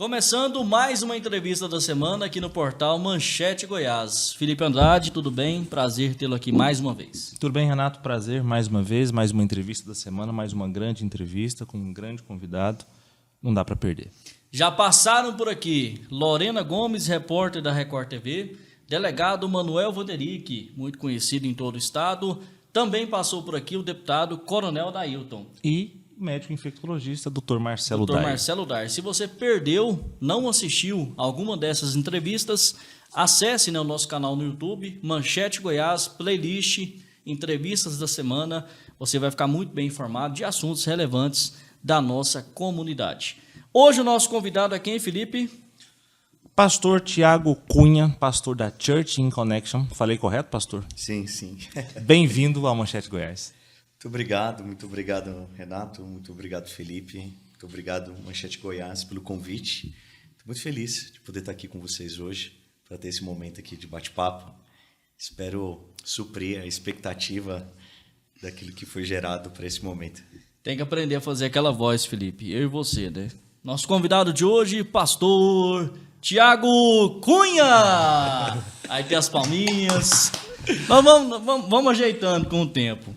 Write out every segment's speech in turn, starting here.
Começando mais uma entrevista da semana aqui no portal Manchete Goiás. Felipe Andrade, tudo bem? Prazer tê-lo aqui mais uma vez. Tudo bem, Renato? Prazer mais uma vez, mais uma entrevista da semana, mais uma grande entrevista com um grande convidado. Não dá para perder. Já passaram por aqui Lorena Gomes, repórter da Record TV, delegado Manuel Vanderick, muito conhecido em todo o estado. Também passou por aqui o deputado Coronel Dailton. E médico infectologista, Dr. Marcelo Dar. Dr. Marcelo Dar. Se você perdeu, não assistiu alguma dessas entrevistas, acesse o nosso canal no YouTube, Manchete Goiás, playlist, entrevistas da semana. Você vai ficar muito bem informado de assuntos relevantes da nossa comunidade. Hoje o nosso convidado é quem, Felipe? Pastor Tiago Cunha, pastor da Church in Connection. Falei correto, pastor? Sim, sim. Bem-vindo ao Manchete Goiás. Muito obrigado, Renato, muito obrigado, Felipe, muito obrigado, Manchete Goiás, pelo convite. Estou muito feliz de poder estar aqui com vocês hoje, para ter esse momento aqui de bate-papo. Espero suprir a expectativa daquilo que foi gerado para esse momento. Tem que aprender a fazer aquela voz, Felipe, eu e você, né? Nosso convidado de hoje, pastor Tiago Cunha! Aí tem as palminhas. Vamos ajeitando com o tempo.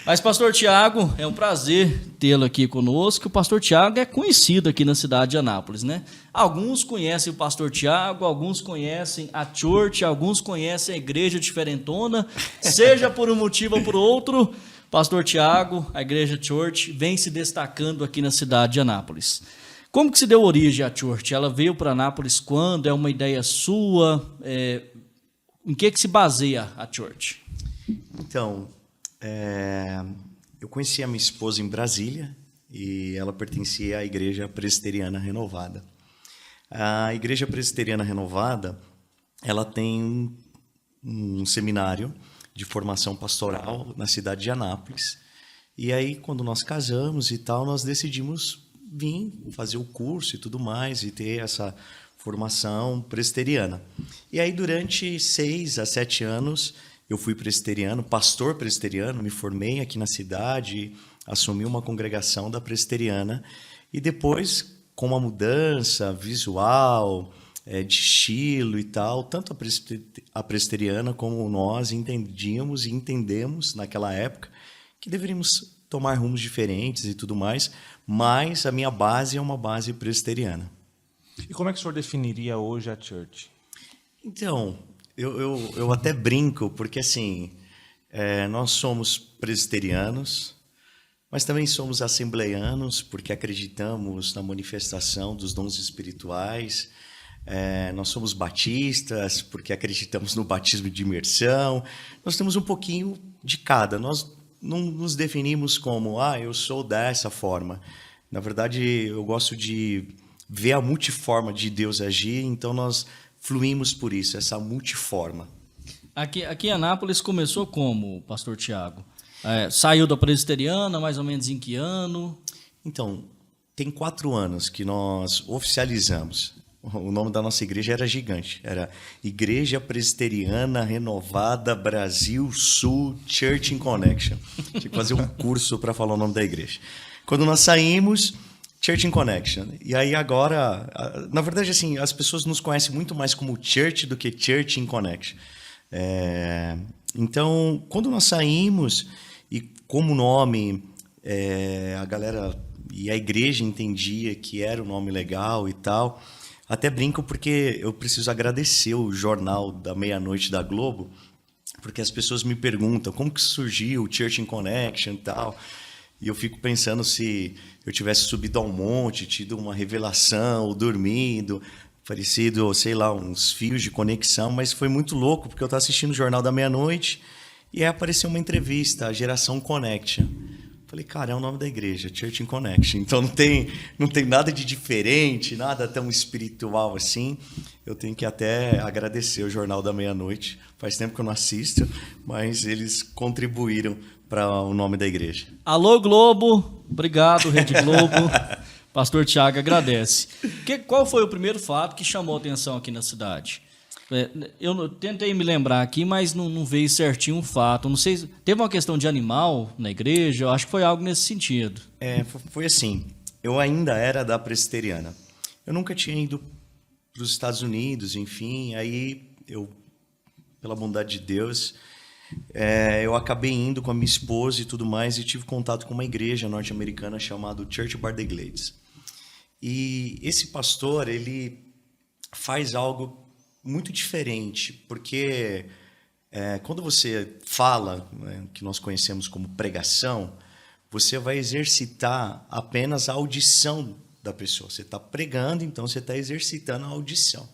Mas, pastor Tiago, é um prazer tê-lo aqui conosco. O pastor Tiago é conhecido aqui na cidade de Anápolis, né? Alguns conhecem o pastor Tiago, alguns conhecem a Church, alguns conhecem a igreja diferentona. Seja por um motivo ou por outro, pastor Tiago, a igreja Church, vem se destacando aqui na cidade de Anápolis. Como que se deu origem à Church? Ela veio para Anápolis quando? É uma ideia sua? Em que se baseia a Church? Então, eu conheci a minha esposa em Brasília e ela pertencia à Igreja Presbiteriana Renovada. A Igreja Presbiteriana Renovada, ela tem um seminário de formação pastoral na cidade de Anápolis. E aí, quando nós casamos e tal, nós decidimos vir fazer o curso e tudo mais e ter essa formação presbiteriana. E aí, durante 6 a 7 anos, eu fui presbiteriano, pastor presbiteriano, me formei aqui na cidade, assumi uma congregação da presbiteriana, e depois, com uma mudança visual, de estilo e tal, tanto a presbiteriana como nós entendíamos e entendemos naquela época que deveríamos tomar rumos diferentes e tudo mais, mas a minha base é uma base presbiteriana. E como é que o senhor definiria hoje a Church? Então, eu até brinco, porque assim, nós somos presbiterianos, mas também somos assembleianos, porque acreditamos na manifestação dos dons espirituais. Nós somos batistas, porque acreditamos no batismo de imersão. Nós temos um pouquinho de cada. Nós não nos definimos como, eu sou dessa forma. Na verdade, eu gosto de ver a multiforma de Deus agir, então nós fluímos por isso, essa multiforma. Aqui em Anápolis começou como, pastor Tiago? Saiu da presbiteriana, mais ou menos em que ano? Então, tem 4 anos que nós oficializamos. O nome da nossa igreja era gigante, era Igreja Presbiteriana Renovada Brasil Sul Church in Connection. Tinha que fazer um curso para falar o nome da igreja. Quando nós saímos, Church in Connection. E aí agora, na verdade, assim, as pessoas nos conhecem muito mais como Church do que Church in Connection. Então, quando nós saímos, e como nome, a galera e a igreja entendia que era um nome legal e tal, até brinco porque eu preciso agradecer o Jornal da Meia-Noite da Globo, porque as pessoas me perguntam como que surgiu o Church in Connection e tal. E eu fico pensando se eu tivesse subido ao monte, tido uma revelação, ou dormindo, parecido, sei lá, uns fios de conexão, mas foi muito louco, porque eu estava assistindo o Jornal da Meia-Noite e aí apareceu uma entrevista, a Geração Connection. Falei, cara, é o nome da igreja, Church in Connection. Então não tem nada de diferente, nada tão espiritual assim. Eu tenho que até agradecer o Jornal da Meia-Noite. Faz tempo que eu não assisto, mas eles contribuíram para o nome da igreja. Alô, Globo. Obrigado, Rede Globo. Pastor Tiago agradece. Qual foi o primeiro fato que chamou a atenção aqui na cidade? Eu tentei me lembrar aqui, mas não veio certinho o fato. Não sei, teve uma questão de animal na igreja? Eu acho que foi algo nesse sentido. Foi assim, eu ainda era da presbiteriana. eu nunca tinha ido para os Estados Unidos, enfim, aí eu, pela bondade de Deus, eu acabei indo com a minha esposa e tudo mais e tive contato com uma igreja norte-americana chamada Church Bar the Glades. E esse pastor, ele faz algo muito diferente, porque quando você fala, né, que nós conhecemos como pregação, você vai exercitar apenas a audição da pessoa. Você está pregando, então você está exercitando a audição.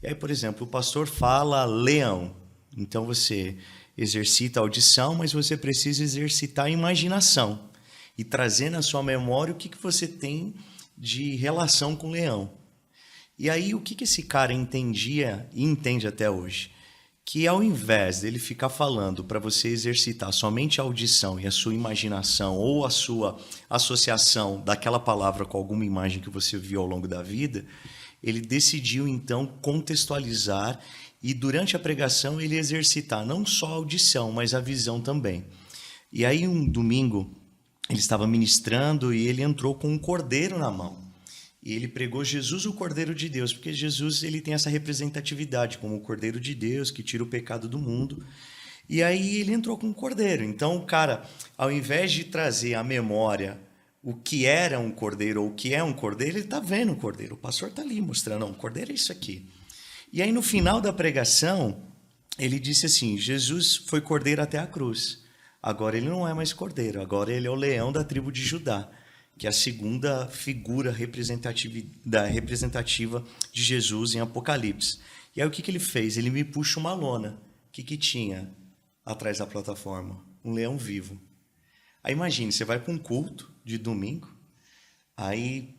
E aí, por exemplo, o pastor fala leão. Então você exercita a audição, mas você precisa exercitar a imaginação e trazer na sua memória o que você tem de relação com o leão. E aí, o que esse cara entendia e entende até hoje? Que ao invés dele ficar falando para você exercitar somente a audição e a sua imaginação ou a sua associação daquela palavra com alguma imagem que você viu ao longo da vida, ele decidiu então contextualizar e durante a pregação ele exercitar não só a audição, mas a visão também. E aí um domingo ele estava ministrando e ele entrou com um cordeiro na mão. E ele pregou Jesus, o Cordeiro de Deus, porque Jesus ele tem essa representatividade como o Cordeiro de Deus que tira o pecado do mundo. E aí ele entrou com um cordeiro. Então o cara, ao invés de trazer à memória o que era um cordeiro ou o que é um cordeiro, ele está vendo o cordeiro. O pastor está ali mostrando, não, o cordeiro é isso aqui. E aí no final da pregação, ele disse assim, Jesus foi cordeiro até a cruz. Agora ele não é mais cordeiro, agora ele é o leão da tribo de Judá, que é a segunda figura representativa de Jesus em Apocalipse. E aí o que ele fez? Ele me puxa uma lona. O que tinha atrás da plataforma? Um leão vivo. Aí imagine, você vai para um culto de domingo, aí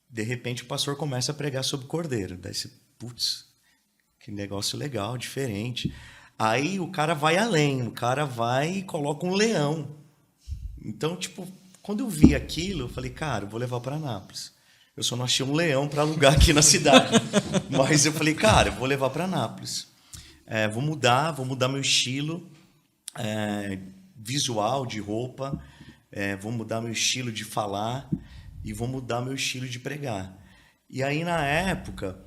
de repente o pastor começa a pregar sobre cordeiro. Daí você, putz, que negócio legal, diferente. Aí o cara vai além, o cara vai e coloca um leão. Então, tipo, quando eu vi aquilo, eu falei, cara, eu vou levar para Anápolis. Eu só não achei um leão para alugar aqui na cidade. Mas eu falei, cara, eu vou levar para Anápolis. Vou mudar meu estilo visual, de roupa. Vou mudar meu estilo de falar e vou mudar meu estilo de pregar. E aí, na época,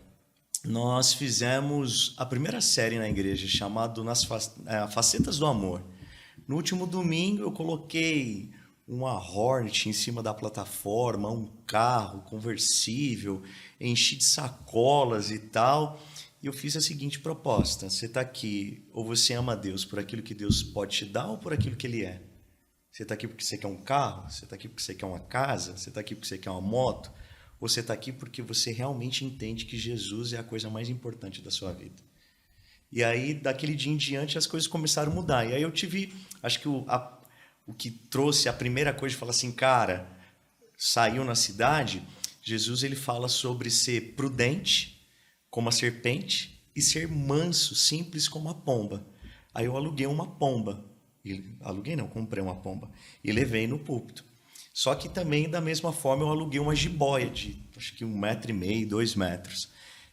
nós fizemos a primeira série na igreja, chamada Facetas do Amor. No último domingo, eu coloquei uma Hornet em cima da plataforma, um carro conversível, enchi de sacolas e tal. E eu fiz a seguinte proposta: você está aqui, ou você ama Deus por aquilo que Deus pode te dar ou por aquilo que Ele é? Você está aqui porque você quer um carro? Você está aqui porque você quer uma casa? Você está aqui porque você quer uma moto? Ou você está aqui porque você realmente entende que Jesus é a coisa mais importante da sua vida? E aí, daquele dia em diante, as coisas começaram a mudar. E aí eu tive, acho que o que trouxe a primeira coisa de falar assim, cara, saiu na cidade, Jesus ele fala sobre ser prudente como a serpente e ser manso, simples como a pomba. Aí eu aluguei uma pomba. Comprei uma pomba e levei no púlpito. Só que também, da mesma forma, eu aluguei uma jiboia de, acho que 1,5 metro, 2 metros.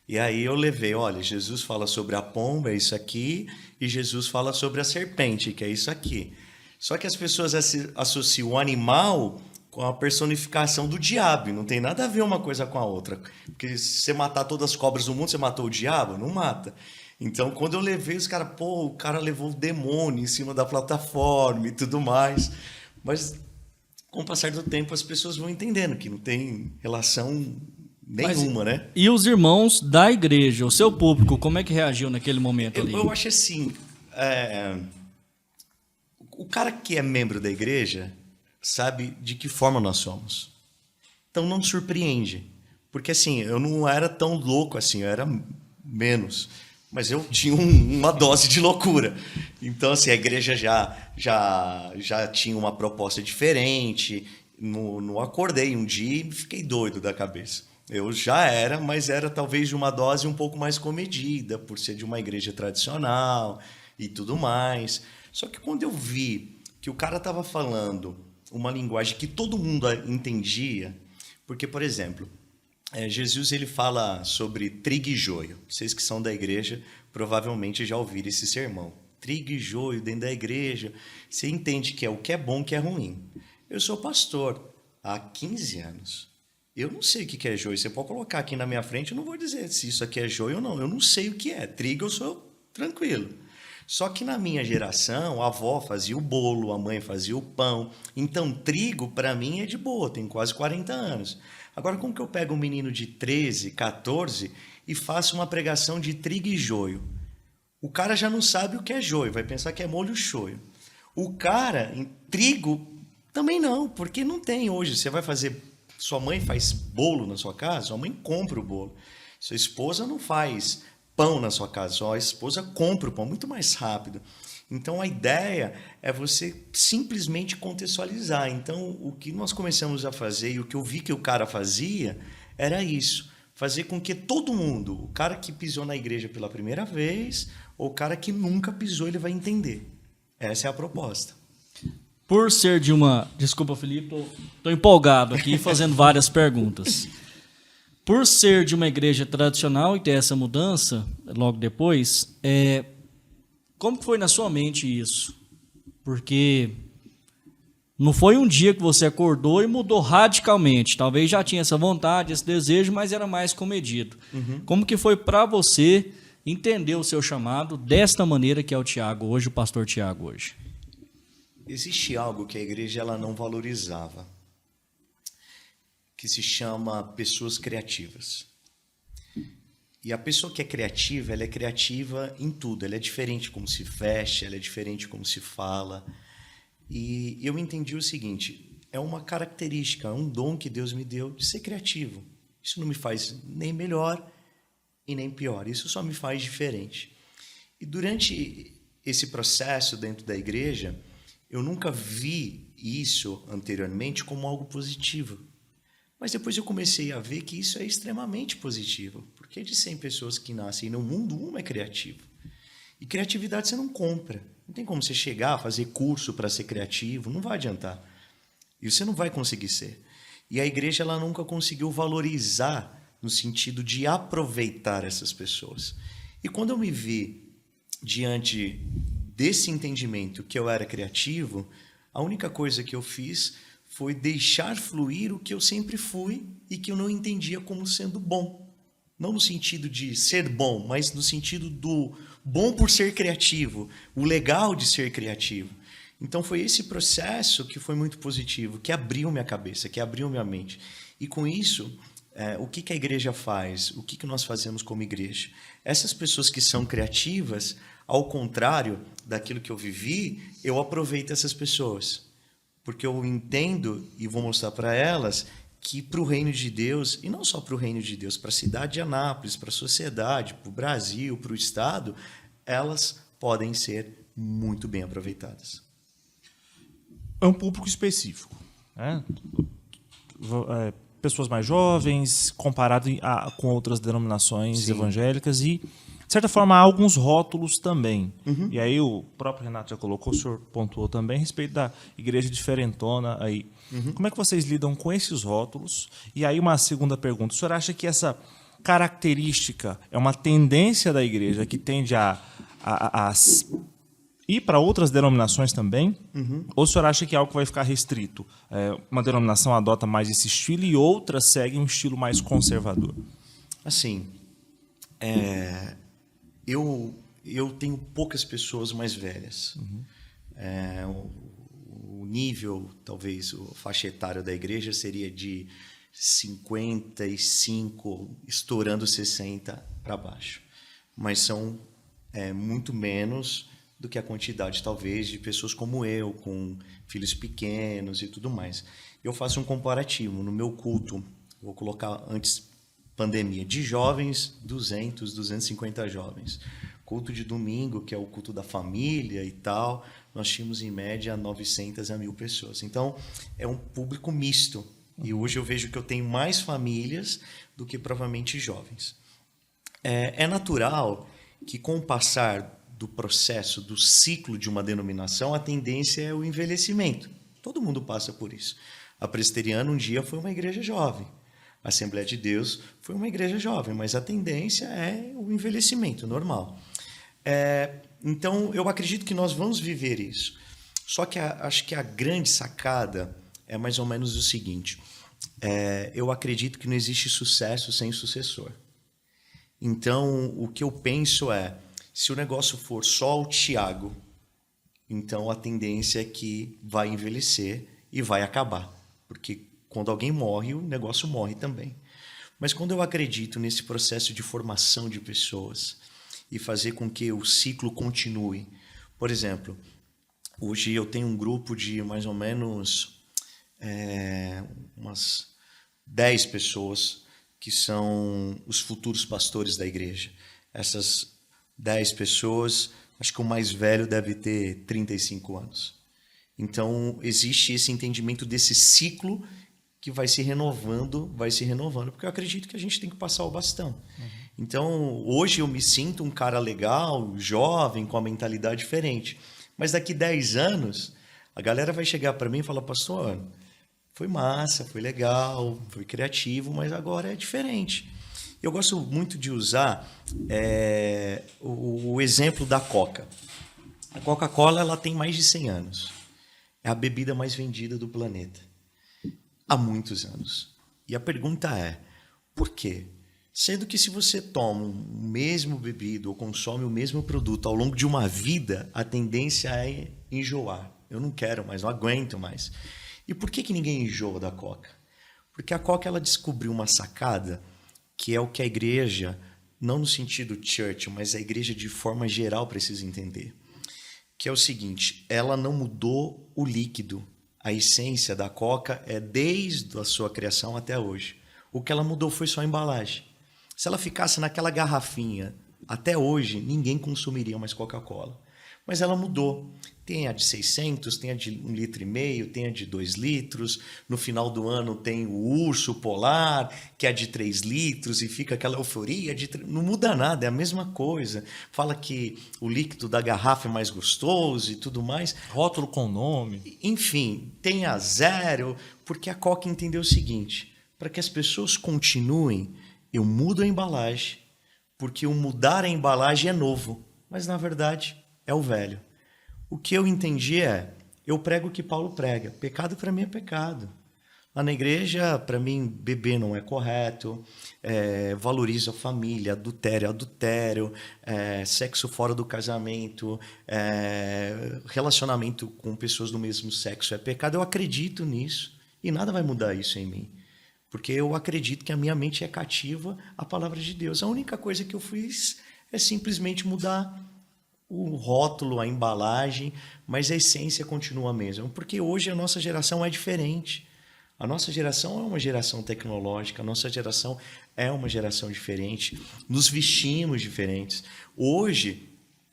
E aí eu levei, olha, Jesus fala sobre a pomba, é isso aqui, e Jesus fala sobre a serpente, que é isso aqui. Só que as pessoas associam o animal com a personificação do diabo, e não tem nada a ver uma coisa com a outra. Porque se você matar todas as cobras do mundo, você matou o diabo? Não mata. Então, quando eu levei, os caras, o cara levou o demônio em cima da plataforma e tudo mais. Mas, com o passar do tempo, as pessoas vão entendendo que não tem relação nenhuma, né? E os irmãos da igreja, o seu público, como é que reagiu naquele momento ali? Eu acho assim, o cara que é membro da igreja sabe de que forma nós somos. Então não surpreende. Porque assim, eu não era tão louco assim, eu era menos. Mas eu tinha uma dose de loucura. Então assim, a igreja já tinha uma proposta diferente. Não acordei um dia e fiquei doido da cabeça. Eu já era, mas era talvez de uma dose um pouco mais comedida, por ser de uma igreja tradicional e tudo mais. Só que quando eu vi que o cara estava falando uma linguagem que todo mundo entendia, porque, por exemplo, Jesus ele fala sobre trigo e joio. Vocês que são da igreja provavelmente já ouviram esse sermão. Trigo e joio dentro da igreja. Você entende que é o que é bom, o que é ruim. Eu sou pastor há 15 anos. Eu não sei o que é joio. Você pode colocar aqui na minha frente, eu não vou dizer se isso aqui é joio ou não. Eu não sei o que é. Trigo eu sou tranquilo. Só que na minha geração, a avó fazia o bolo, a mãe fazia o pão. Então, trigo, para mim, é de boa. Tenho quase 40 anos. Agora, como que eu pego um menino de 13, 14 e faço uma pregação de trigo e joio? O cara já não sabe o que é joio, vai pensar que é molho shoyu. O cara, em trigo, também não, porque não tem hoje. Você vai fazer... Sua mãe faz bolo na sua casa, sua mãe compra o bolo. Sua esposa não faz pão na sua casa, sua esposa compra o pão muito mais rápido. Então, a ideia é você simplesmente contextualizar. Então, o que nós começamos a fazer e o que eu vi que o cara fazia era isso. Fazer com que todo mundo, o cara que pisou na igreja pela primeira vez ou o cara que nunca pisou, ele vai entender. Essa é a proposta. Por ser de uma... Desculpa, Felipe, estou empolgado aqui fazendo várias perguntas. Por ser de uma igreja tradicional e ter essa mudança logo depois, como foi na sua mente isso? Porque não foi um dia que você acordou e mudou radicalmente. Talvez já tinha essa vontade, esse desejo, mas era mais comedido. Como que foi para você entender o seu chamado desta maneira que é o Tiago hoje, o pastor Tiago hoje? Existe algo que a igreja ela não valorizava, que se chama pessoas criativas. E a pessoa que é criativa, ela é criativa em tudo. Ela é diferente como se veste, ela é diferente como se fala. E eu entendi o seguinte, é uma característica, é um dom que Deus me deu de ser criativo. Isso não me faz nem melhor e nem pior, isso só me faz diferente. E durante esse processo dentro da igreja, eu nunca vi isso anteriormente como algo positivo. Mas depois eu comecei a ver que isso é extremamente positivo. Porque de 100 pessoas que nascem no mundo, uma é criativa. E criatividade você não compra. Não tem como você chegar a fazer curso para ser criativo, não vai adiantar. E você não vai conseguir ser. E a igreja ela nunca conseguiu valorizar no sentido de aproveitar essas pessoas. E quando eu me vi diante desse entendimento que eu era criativo, a única coisa que eu fiz foi deixar fluir o que eu sempre fui e que eu não entendia como sendo bom. Não no sentido de ser bom, mas no sentido do bom por ser criativo, o legal de ser criativo. Então foi esse processo que foi muito positivo, que abriu minha cabeça, que abriu minha mente. E com isso, o que a igreja faz? O que nós fazemos como igreja? Essas pessoas que são criativas, ao contrário daquilo que eu vivi, eu aproveito essas pessoas. Porque eu entendo e vou mostrar para elas que para o reino de Deus, e não só para o reino de Deus, para a cidade de Anápolis, para a sociedade, para o Brasil, para o Estado, elas podem ser muito bem aproveitadas. É um público específico, né? Pessoas mais jovens, comparado com outras denominações evangélicas e, de certa forma, há alguns rótulos também. E aí o próprio Renato já colocou, o senhor pontuou também a respeito da igreja diferentona aí. Como é que vocês lidam com esses rótulos? E aí uma segunda pergunta, o senhor acha que essa característica é uma tendência da igreja que tende a ir para outras denominações também? Ou o senhor acha que é algo que vai ficar restrito? Uma denominação adota mais esse estilo e outras seguem um estilo mais conservador? Assim, eu tenho poucas pessoas mais velhas. O nível, talvez, a faixa etária da igreja seria de 55, estourando 60 para baixo. Mas são muito menos do que a quantidade, talvez, de pessoas como eu, com filhos pequenos e tudo mais. Eu faço um comparativo. No meu culto, vou colocar antes pandemia, de jovens, 200, 250 jovens. Culto de domingo, que é o culto da família e tal, nós tínhamos em média 900 a 1.000 pessoas. Então, é um público misto. E hoje eu vejo que eu tenho mais famílias do que provavelmente jovens. É natural que com o passar do processo, do ciclo de uma denominação, a tendência é o envelhecimento. Todo mundo passa por isso. A Presbiteriana um dia foi uma igreja jovem. A Assembleia de Deus foi uma igreja jovem, mas a tendência é o envelhecimento normal. Então, eu acredito que nós vamos viver isso. Só que acho que a grande sacada é mais ou menos o seguinte. eu acredito que não existe sucesso sem sucessor. Então, o que eu penso é, se o negócio for só o Tiago, então a tendência é que vai envelhecer e vai acabar. Porque quando alguém morre, o negócio morre também. Mas quando eu acredito nesse processo de formação de pessoas e fazer com que o ciclo continue. Por exemplo, hoje eu tenho um grupo de mais ou menos umas 10 pessoas que são os futuros pastores da igreja. Essas 10 pessoas, acho que o mais velho deve ter 35 anos. Então, existe esse entendimento desse ciclo que vai se renovando, porque eu acredito que a gente tem que passar o bastão. Então, hoje eu me sinto um cara legal, jovem, com a mentalidade diferente. Mas daqui 10 anos, a galera vai chegar para mim e falar, pastor, foi massa, foi legal, foi criativo, mas agora é diferente. Eu gosto muito de usar o exemplo da Coca. A Coca-Cola ela tem mais de 100 anos. É a bebida mais vendida do planeta. Há muitos anos. E a pergunta é, por quê? Sendo que se você toma o mesmo bebido ou consome o mesmo produto ao longo de uma vida, a tendência é enjoar. Eu não quero mais, não aguento mais. E por que ninguém enjoa da Coca? Porque a Coca ela descobriu uma sacada que é o que a igreja, não no sentido church, mas a igreja de forma geral precisa entender. Que é o seguinte, ela não mudou o líquido. A essência da Coca é desde a sua criação até hoje. O que ela mudou foi só a embalagem. Se ela ficasse naquela garrafinha até hoje, ninguém consumiria mais Coca-Cola. Mas ela mudou. Tem a de 600, tem a de 1,5 litro, tem a de 2 litros. No final do ano tem o urso polar, que é de 3 litros, e fica aquela euforia. Não muda nada, é a mesma coisa. Fala que o líquido da garrafa é mais gostoso e tudo mais. Rótulo com nome. Enfim, tem a zero, porque a Coca entendeu o seguinte, para que as pessoas continuem, eu mudo a embalagem, porque o mudar a embalagem é novo, mas na verdade é o velho. O que eu entendi eu prego o que Paulo prega. Pecado para mim é pecado. Lá na igreja, para mim, beber não é correto, valorizo a família, adultério é adultério, sexo fora do casamento, relacionamento com pessoas do mesmo sexo é pecado. Eu acredito nisso e nada vai mudar isso em mim. Porque eu acredito que a minha mente é cativa à palavra de Deus. A única coisa que eu fiz é simplesmente mudar o rótulo, a embalagem, mas a essência continua a mesma. Porque hoje a nossa geração é diferente. A nossa geração é uma geração tecnológica, a nossa geração é uma geração diferente. Nos vestimos diferentes. Hoje,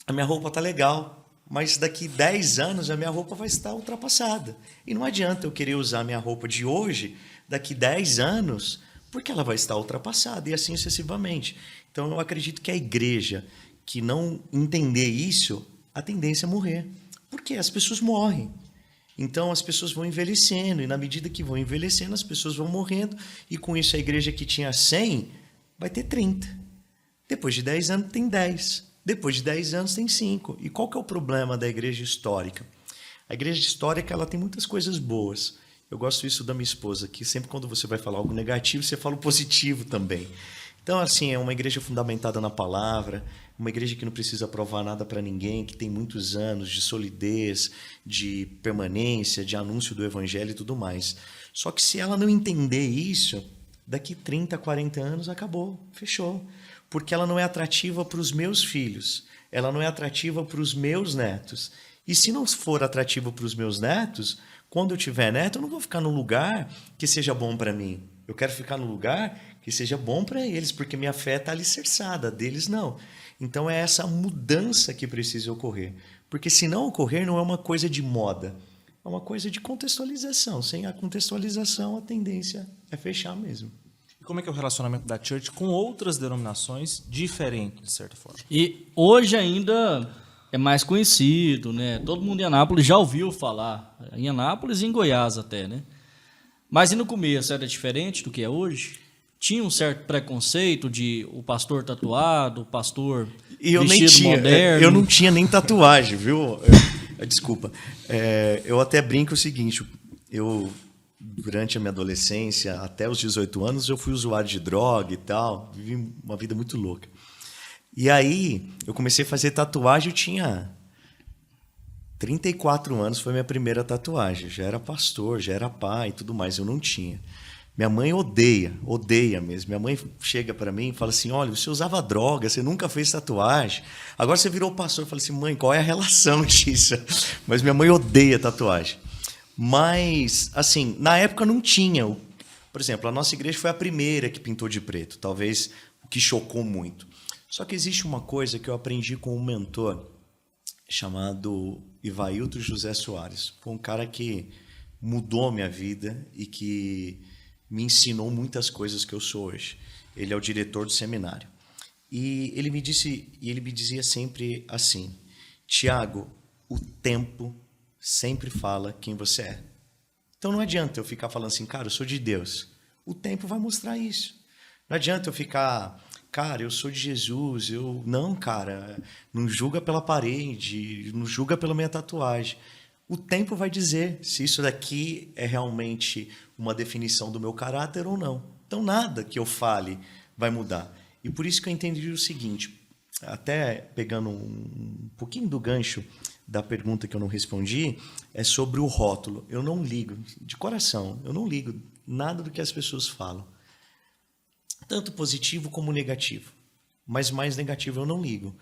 a minha roupa está legal, mas daqui 10 anos a minha roupa vai estar ultrapassada. E não adianta eu querer usar a minha roupa de hoje, daqui 10 anos, porque ela vai estar ultrapassada, e assim sucessivamente. Então, eu acredito que a igreja que não entender isso, a tendência é morrer. Porque as pessoas morrem. Então, as pessoas vão envelhecendo, e na medida que vão envelhecendo, as pessoas vão morrendo, e com isso a igreja que tinha 100 vai ter 30. Depois de 10 anos tem 10. Depois de 10 anos tem 5. E qual que é o problema da igreja histórica? A igreja histórica ela tem muitas coisas boas. Eu gosto isso da minha esposa, que sempre quando você vai falar algo negativo, você fala o positivo também. Então, assim, é uma igreja fundamentada na palavra, uma igreja que não precisa provar nada para ninguém, que tem muitos anos de solidez, de permanência, de anúncio do evangelho e tudo mais. Só que se ela não entender isso, daqui 30, 40 anos acabou, fechou. Porque ela não é atrativa para os meus filhos, ela não é atrativa para os meus netos. E se não for atrativa para os meus netos, quando eu tiver neto, eu não vou ficar num lugar que seja bom para mim. Eu quero ficar num lugar que seja bom para eles, porque minha fé está alicerçada, deles não. Então é essa mudança que precisa ocorrer. Porque se não ocorrer, não é uma coisa de moda, é uma coisa de contextualização. Sem a contextualização, a tendência é fechar mesmo. E como é que é o relacionamento da Church com outras denominações diferentes, de certa forma? E hoje ainda é mais conhecido, né? Todo mundo em Anápolis já ouviu falar. Em Anápolis e em Goiás até, né? Mas e no começo era diferente do que é hoje? Tinha um certo preconceito de o pastor tatuado, o pastor vestido moderno. Eu não tinha nem tatuagem, viu? Desculpa. Eu até brinco o seguinte, eu durante a minha adolescência, até os 18 anos, eu fui usuário de droga e tal. Vivi uma vida muito louca. E aí, eu comecei a fazer tatuagem, eu tinha 34 anos, foi minha primeira tatuagem. Já era pastor, já era pai e tudo mais, eu não tinha. Minha mãe odeia mesmo. Minha mãe chega para mim e fala assim, olha, você usava droga, você nunca fez tatuagem, agora você virou pastor. Eu falei assim, mãe, qual é a relação disso? Mas minha mãe odeia tatuagem. Mas, assim, na época não tinha. Por exemplo, a nossa igreja foi a primeira que pintou de preto, talvez o que chocou muito. Só que existe uma coisa que eu aprendi com um mentor chamado Ivailton José Soares. Foi um cara que mudou a minha vida e que me ensinou muitas coisas que eu sou hoje. Ele é o diretor do seminário. E ele me dizia sempre assim, Tiago, o tempo sempre fala quem você é. Então não adianta eu ficar falando assim, cara, eu sou de Deus. O tempo vai mostrar isso. Não adianta eu ficar, cara, eu sou de Jesus. Não, cara, não julga pela parede, não julga pela minha tatuagem. O tempo vai dizer se isso daqui é realmente uma definição do meu caráter ou não. Então nada que eu fale vai mudar. E por isso que eu entendi o seguinte, até pegando um pouquinho do gancho da pergunta que eu não respondi, é sobre o rótulo. Eu não ligo, de coração, eu não ligo nada do que as pessoas falam. Tanto positivo como negativo. Mas mais negativo eu não ligo.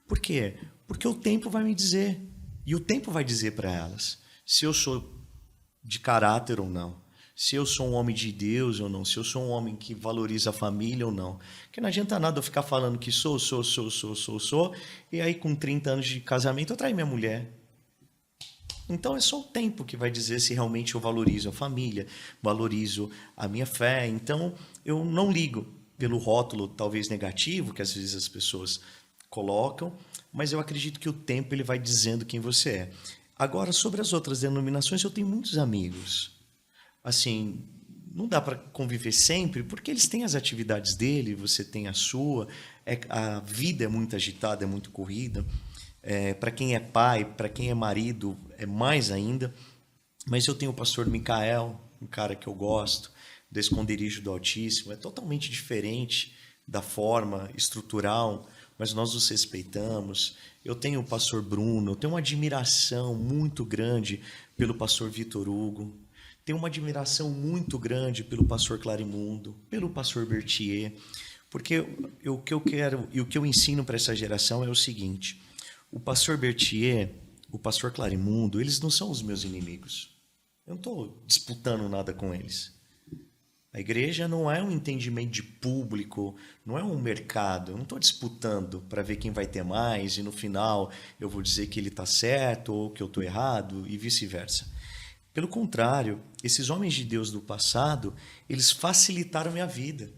Por quê? Porque o tempo vai me dizer. E o tempo vai dizer para elas se eu sou de caráter ou não. Se eu sou um homem de Deus ou não. Se eu sou um homem que valoriza a família ou não. Porque não adianta nada eu ficar falando que sou. E aí com 30 anos de casamento eu traí minha mulher. Então é só o tempo que vai dizer se realmente eu valorizo a família, valorizo a minha fé. Então eu não ligo pelo rótulo talvez negativo que às vezes as pessoas colocam, mas eu acredito que o tempo ele vai dizendo quem você é. Agora, sobre as outras denominações, eu tenho muitos amigos. Assim, não dá para conviver sempre, porque eles têm as atividades dele, você tem a sua. A vida é muito agitada, é muito corrida. Para quem é pai, para quem é marido, é mais ainda. Mas eu tenho o pastor Micael, um cara que eu gosto, do Esconderijo do Altíssimo. É totalmente diferente da forma estrutural, mas nós os respeitamos. Eu tenho o pastor Bruno, eu tenho uma admiração muito grande pelo pastor Vitor Hugo, tenho uma admiração muito grande pelo pastor Clarimundo, pelo pastor Berthier, porque o que eu quero e o que eu ensino para essa geração é o seguinte, o pastor Berthier, o pastor Clarimundo, eles não são os meus inimigos. Eu não estou disputando nada com eles. A igreja não é um entendimento de público, não é um mercado. Eu não estou disputando para ver quem vai ter mais e no final eu vou dizer que ele está certo ou que eu estou errado e vice-versa. Pelo contrário, esses homens de Deus do passado, eles facilitaram minha vida.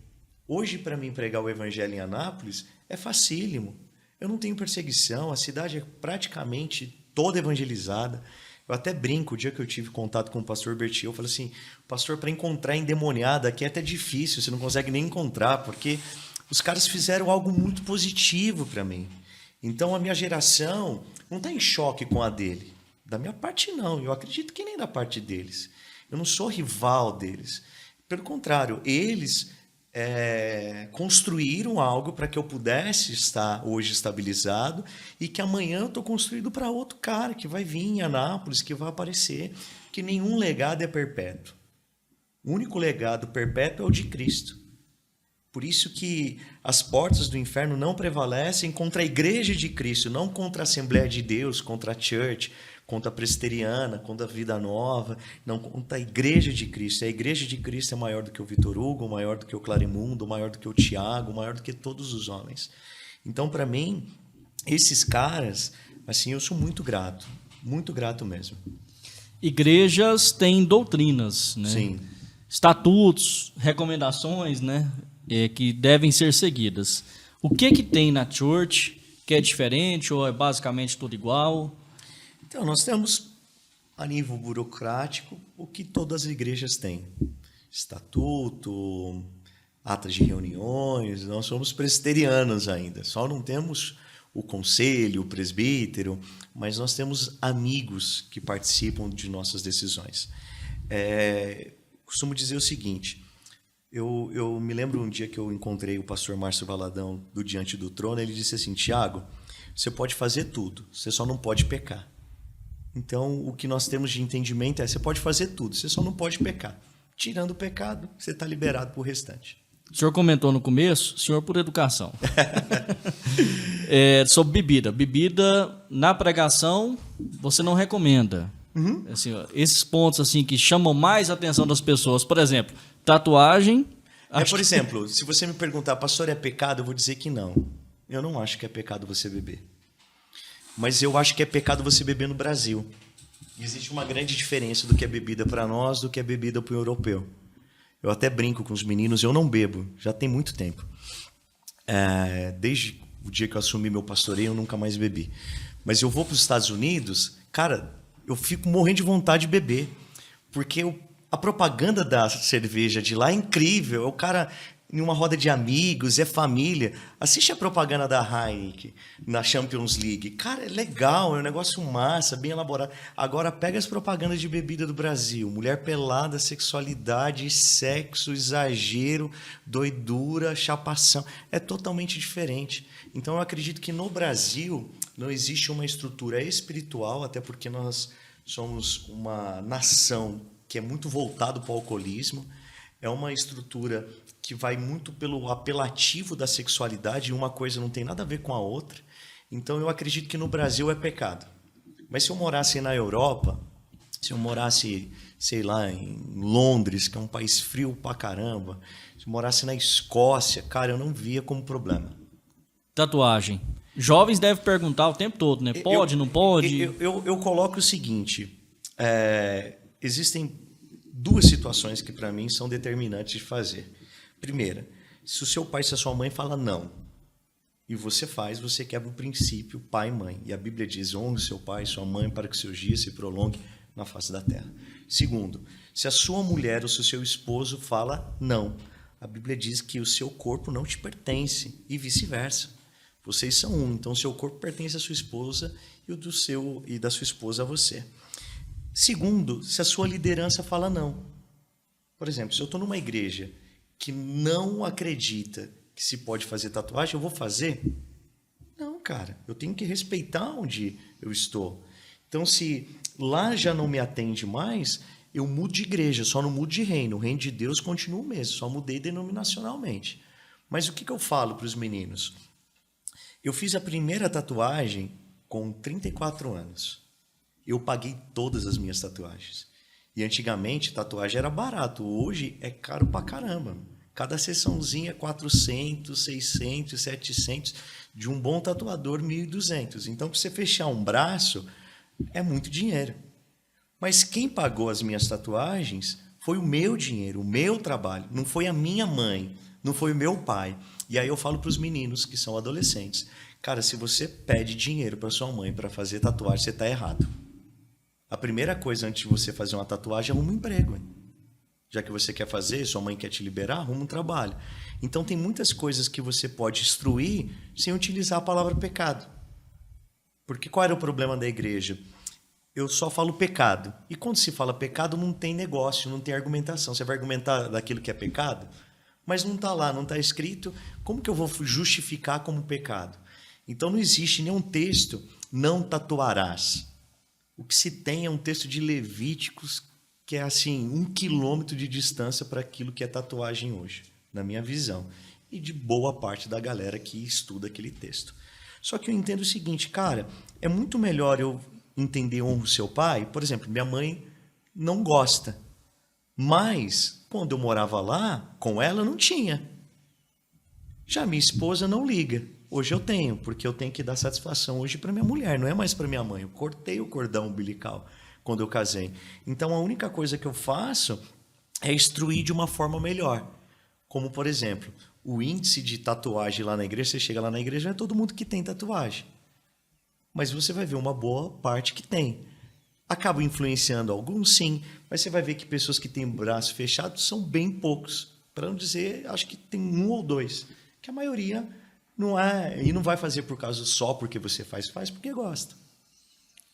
Hoje, para mim pregar o evangelho em Anápolis, é facílimo. Eu não tenho perseguição, a cidade é praticamente toda evangelizada. Eu até brinco, o dia que eu tive contato com o pastor Berthier, eu falei assim, pastor, para encontrar endemoniado aqui é até difícil, você não consegue nem encontrar, porque os caras fizeram algo muito positivo para mim. Então a minha geração não está em choque com a dele. Da minha parte não, eu acredito que nem da parte deles. Eu não sou rival deles. Pelo contrário, eles construíram algo para que eu pudesse estar hoje estabilizado e que amanhã eu estou construído para outro cara que vai vir em Anápolis, que vai aparecer, que nenhum legado é perpétuo. O único legado perpétuo é o de Cristo. Por isso que as portas do inferno não prevalecem contra a igreja de Cristo, não contra a Assembleia de Deus, contra a Church, contra a Presbiteriana, contra a Vida Nova, não contra a igreja de Cristo. A igreja de Cristo é maior do que o Vitor Hugo, maior do que o Clarimundo, maior do que o Tiago, maior do que todos os homens. Então, para mim, esses caras, assim, eu sou muito grato mesmo. Igrejas têm doutrinas, né? Sim. Estatutos, recomendações, né? Que devem ser seguidas. O que tem na Church que é diferente ou é basicamente tudo igual? Então, nós temos, a nível burocrático, o que todas as igrejas têm. Estatuto, atas de reuniões, nós somos presbiterianos ainda. Só não temos o conselho, o presbítero, mas nós temos amigos que participam de nossas decisões. costumo dizer o seguinte, eu me lembro um dia que eu encontrei o pastor Márcio Valadão do Diante do Trono, ele disse assim, Tiago, você pode fazer tudo, você só não pode pecar. Então, o que nós temos de entendimento é, você pode fazer tudo, você só não pode pecar. Tirando o pecado, você está liberado para o restante. O senhor comentou no começo, senhor por educação, sobre bebida. Bebida na pregação você não recomenda. Assim, ó, esses pontos assim que chamam mais a atenção das pessoas, por exemplo, tatuagem. Por exemplo, se você me perguntar, pastor, é pecado? Eu vou dizer que não. Eu não acho que é pecado você beber. Mas eu acho que é pecado você beber no Brasil. Existe uma grande diferença do que é bebida para nós do que é bebida para o europeu. Eu até brinco com os meninos, eu não bebo, já tem muito tempo. Desde o dia que eu assumi meu pastoreio, eu nunca mais bebi. Mas eu vou para os Estados Unidos, cara, eu fico morrendo de vontade de beber. Porque a propaganda da cerveja de lá é incrível. É o cara em uma roda de amigos, é família. Assiste a propaganda da Heineken na Champions League. Cara, é legal, é um negócio massa, bem elaborado. Agora pega as propagandas de bebida do Brasil. Mulher pelada, sexualidade, sexo, exagero, doidura, chapação. É totalmente diferente. Então eu acredito que no Brasil não existe uma estrutura espiritual, até porque nós somos uma nação que é muito voltado para o alcoolismo. É uma estrutura que vai muito pelo apelativo da sexualidade, e uma coisa não tem nada a ver com a outra. Então, eu acredito que no Brasil é pecado. Mas se eu morasse na Europa, se eu morasse, sei lá, em Londres, que é um país frio pra caramba, se eu morasse na Escócia, cara, eu não via como problema. Tatuagem. Jovens devem perguntar o tempo todo, né? Pode, não pode? Eu coloco o seguinte, existem duas situações que para mim são determinantes de fazer. Primeira, se o seu pai, se a sua mãe fala não, e você faz, você quebra o princípio pai e mãe. E a Bíblia diz, honre seu pai e sua mãe para que seus dias se prolonguem na face da terra. Segundo, se a sua mulher ou se o seu esposo fala não, a Bíblia diz que o seu corpo não te pertence e vice-versa. Vocês são um, então o seu corpo pertence à sua esposa e o do seu e da sua esposa a você. Segundo, se a sua liderança fala não. Por exemplo, se eu estou numa igreja que não acredita que se pode fazer tatuagem, eu vou fazer? Não, cara. Eu tenho que respeitar onde eu estou. Então, se lá já não me atende mais, eu mudo de igreja, só não mudo de reino. O reino de Deus continua o mesmo, só mudei denominacionalmente. Mas o que eu falo para os meninos? Eu fiz a primeira tatuagem com 34 anos. Eu paguei todas as minhas tatuagens. E antigamente tatuagem era barato, hoje é caro pra caramba. Cada sessãozinha é 400, 600, 700, de um bom tatuador 1.200. Então, para você fechar um braço, é muito dinheiro. Mas quem pagou as minhas tatuagens foi o meu dinheiro, o meu trabalho. Não foi a minha mãe, não foi o meu pai. E aí eu falo para os meninos que são adolescentes. Cara, se você pede dinheiro para sua mãe para fazer tatuagem, você está errado. A primeira coisa antes de você fazer uma tatuagem é arruma um emprego. Hein? Já que você quer fazer, sua mãe quer te liberar, arruma um trabalho. Então tem muitas coisas que você pode instruir sem utilizar a palavra pecado. Porque qual era o problema da igreja? Eu só falo pecado. E quando se fala pecado, não tem negócio, não tem argumentação. Você vai argumentar daquilo que é pecado, mas não está lá, não está escrito. Como que eu vou justificar como pecado? Então não existe nenhum texto, não tatuarás. O que se tem é um texto de Levíticos que é assim, 1 quilômetro de distância para aquilo que é tatuagem hoje, na minha visão. E de boa parte da galera que estuda aquele texto. Só que eu entendo o seguinte, cara, é muito melhor eu entender honra o seu pai. Por exemplo, minha mãe não gosta. Mas, quando eu morava lá, com ela não tinha. Já minha esposa não liga. Hoje eu tenho, porque eu tenho que dar satisfação hoje para minha mulher, não é mais para minha mãe. Eu cortei o cordão umbilical quando eu casei. Então, a única coisa que eu faço é instruir de uma forma melhor. Como, por exemplo, o índice de tatuagem lá na igreja, você chega lá na igreja, não é todo mundo que tem tatuagem. Mas você vai ver uma boa parte que tem. Acaba influenciando alguns, sim, mas você vai ver que pessoas que têm braço fechado são bem poucos. Para não dizer, acho que tem 1 ou 2. Que a maioria não é, e não vai fazer por causa só porque você faz porque gosta.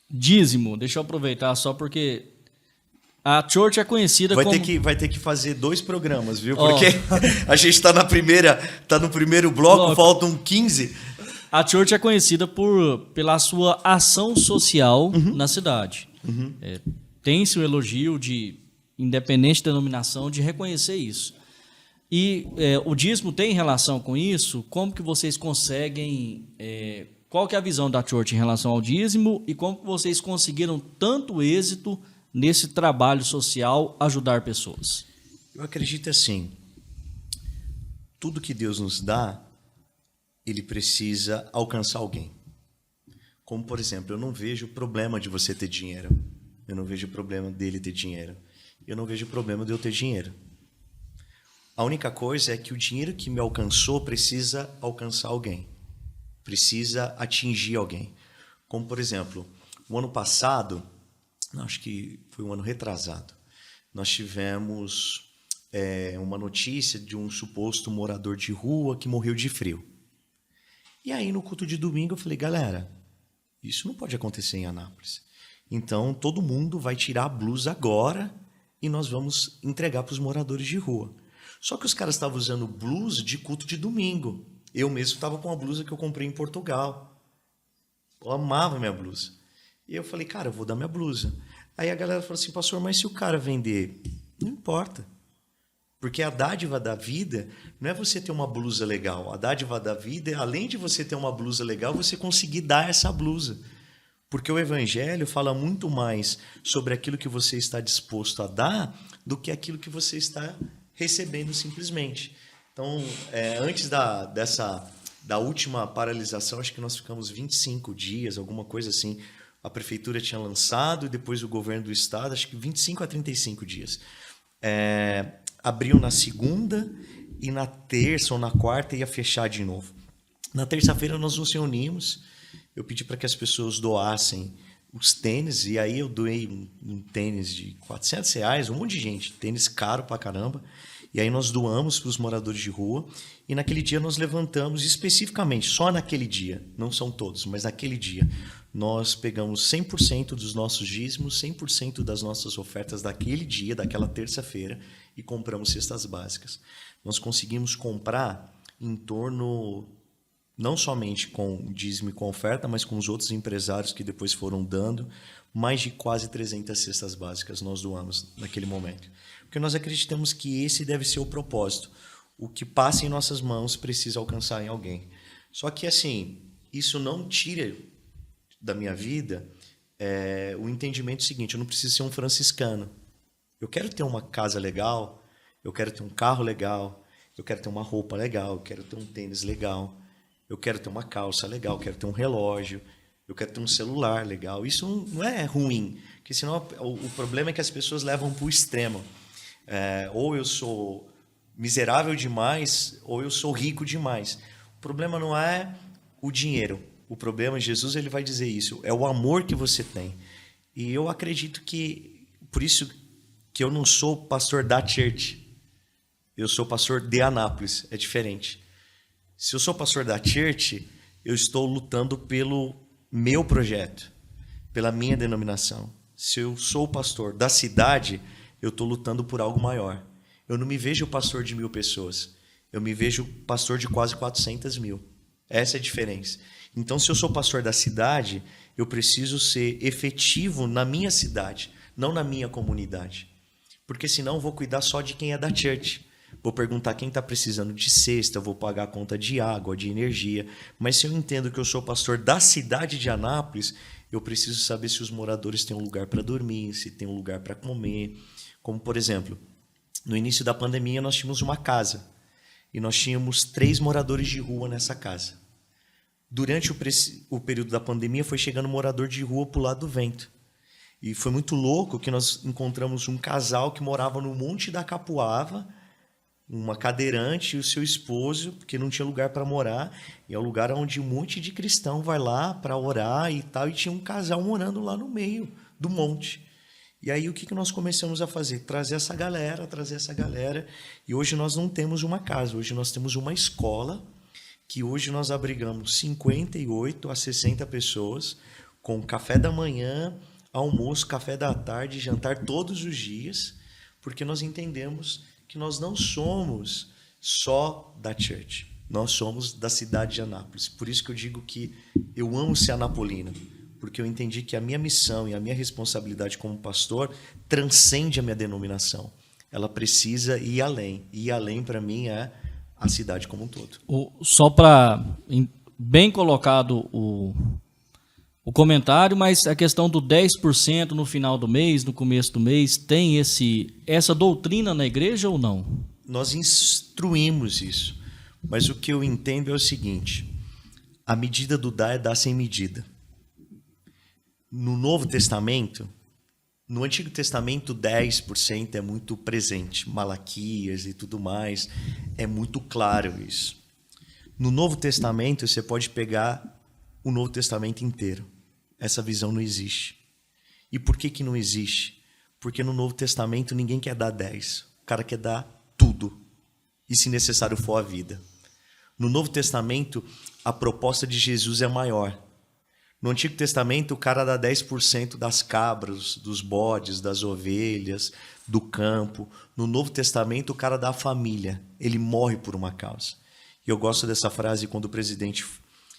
Dízimo, deixa eu aproveitar só porque A church é conhecida Vai como... vai ter que fazer 2 programas, viu? Ó. Porque a gente está no primeiro bloco, faltam 15. A church é conhecida pela sua ação social na cidade. Tem-se o elogio de, independente da denominação, de reconhecer isso. E o dízimo tem relação com isso? Como que vocês conseguem... qual que é a visão da church em relação ao dízimo e como que vocês conseguiram tanto êxito nesse trabalho social, ajudar pessoas? Eu acredito assim, tudo que Deus nos dá, ele precisa alcançar alguém. Como, por exemplo, eu não vejo problema de você ter dinheiro. Eu não vejo problema dele ter dinheiro. Eu não vejo problema de eu ter dinheiro. A única coisa é que o dinheiro que me alcançou precisa alcançar alguém. Precisa atingir alguém. Como, por exemplo, o ano passado, acho que foi um ano retrasado, nós tivemos uma notícia de um suposto morador de rua que morreu de frio. E aí, no culto de domingo, eu falei, galera, isso não pode acontecer em Anápolis. Então, todo mundo vai tirar a blusa agora e nós vamos entregar para os moradores de rua. Só que os caras estavam usando blusa de culto de domingo. Eu mesmo estava com uma blusa que eu comprei em Portugal. Eu amava minha blusa. E eu falei, cara, eu vou dar minha blusa. Aí a galera falou assim, pastor, mas se o cara vender? Não importa. Porque a dádiva da vida não é você ter uma blusa legal. A dádiva da vida é, além de você ter uma blusa legal, você conseguir dar essa blusa. Porque o evangelho fala muito mais sobre aquilo que você está disposto a dar do que aquilo que você está recebendo simplesmente. Então, antes da última paralisação, acho que nós ficamos 25 dias, alguma coisa assim. A prefeitura tinha lançado e depois o governo do estado, acho que 25 a 35 dias. Abriu na segunda e na terça ou na quarta ia fechar de novo. Na terça-feira nós nos reunimos, eu pedi para que as pessoas doassem os tênis, e aí eu doei um tênis de R$400, um monte de gente, tênis caro pra caramba, e aí nós doamos para os moradores de rua, e naquele dia nós levantamos, especificamente, só naquele dia, não são todos, mas naquele dia, nós pegamos 100% dos nossos dízimos, 100% das nossas ofertas daquele dia, daquela terça-feira, e compramos cestas básicas. Nós conseguimos comprar em torno, não somente com dízimo e com oferta, mas com os outros empresários que depois foram dando, mais de quase 300 cestas básicas nós doamos naquele momento. Porque nós acreditamos que esse deve ser o propósito. O que passa em nossas mãos precisa alcançar em alguém. Só que, assim, isso não tira da minha vida o entendimento seguinte, eu não preciso ser um franciscano. Eu quero ter uma casa legal, eu quero ter um carro legal, eu quero ter uma roupa legal, eu quero ter um tênis legal, eu quero ter uma calça legal, eu quero ter um relógio, eu quero ter um celular legal. Isso não é ruim, porque senão o problema é que as pessoas levam para o extremo. Ou eu sou miserável demais, ou eu sou rico demais. O problema não é o dinheiro. O problema, Jesus ele vai dizer isso, é o amor que você tem. E eu acredito que, por isso que eu não sou pastor da church, eu sou pastor de Anápolis, é diferente. Se eu sou pastor da church, eu estou lutando pelo meu projeto, pela minha denominação. Se eu sou pastor da cidade, eu estou lutando por algo maior. Eu não me vejo pastor de 1.000 pessoas, eu me vejo pastor de quase 400 mil. Essa é a diferença. Então, se eu sou pastor da cidade, eu preciso ser efetivo na minha cidade, não na minha comunidade. Porque senão eu vou cuidar só de quem é da church. Vou perguntar quem está precisando de cesta, vou pagar a conta de água, de energia. Mas se eu entendo que eu sou pastor da cidade de Anápolis, eu preciso saber se os moradores têm um lugar para dormir, se tem um lugar para comer. Como, por exemplo, no início da pandemia nós tínhamos uma casa e nós tínhamos 3 moradores de rua nessa casa. Durante o período da pandemia foi chegando morador de rua para o lado do vento. E foi muito louco que nós encontramos um casal que morava no Monte da Capuava, uma cadeirante e o seu esposo, porque não tinha lugar para morar, e é um lugar onde um monte de cristão vai lá para orar e tal, e tinha um casal morando lá no meio do monte. E aí o que nós começamos a fazer? Trazer essa galera, e hoje nós não temos uma casa, hoje nós temos uma escola, que hoje nós abrigamos 58 a 60 pessoas, com café da manhã, almoço, café da tarde, jantar todos os dias, porque nós entendemos que nós não somos só da church, nós somos da cidade de Anápolis. Por isso que eu digo que eu amo ser anapolino, porque eu entendi que a minha missão e a minha responsabilidade como pastor transcende a minha denominação. Ela precisa ir além. E ir além, para mim, é a cidade como um todo. Só para bem colocado o comentário, mas a questão do 10% no final do mês, no começo do mês, tem essa doutrina na igreja ou não? Nós instruímos isso, mas o que eu entendo é o seguinte: a medida do dar é dar sem medida. No Novo Testamento, no Antigo Testamento, 10% é muito presente, Malaquias e tudo mais, é muito claro isso. No Novo Testamento, você pode pegar o Novo Testamento inteiro. Essa visão não existe. E por que não existe? Porque no Novo Testamento ninguém quer dar 10. O cara quer dar tudo. E se necessário for a vida. No Novo Testamento, a proposta de Jesus é maior. No Antigo Testamento, o cara dá 10% das cabras, dos bodes, das ovelhas, do campo. No Novo Testamento, o cara dá a família. Ele morre por uma causa. E eu gosto dessa frase quando o presidente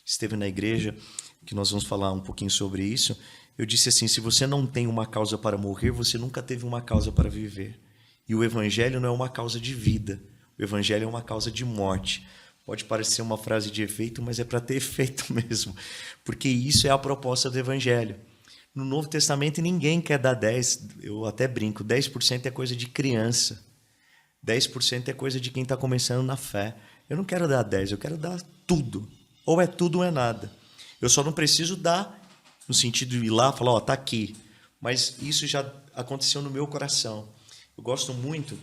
esteve na igreja, que nós vamos falar um pouquinho sobre isso. Eu disse assim: se você não tem uma causa para morrer, você nunca teve uma causa para viver. E o evangelho não é uma causa de vida. O evangelho é uma causa de morte. Pode parecer uma frase de efeito, mas é para ter efeito mesmo. Porque isso é a proposta do evangelho. No Novo Testamento ninguém quer dar 10, eu até brinco, 10% é coisa de criança. 10% é coisa de quem está começando na fé. Eu não quero dar 10, eu quero dar tudo. Ou é tudo ou é nada. Eu só não preciso dar no sentido de ir lá e falar, tá aqui. Mas isso já aconteceu no meu coração. Eu gosto muito,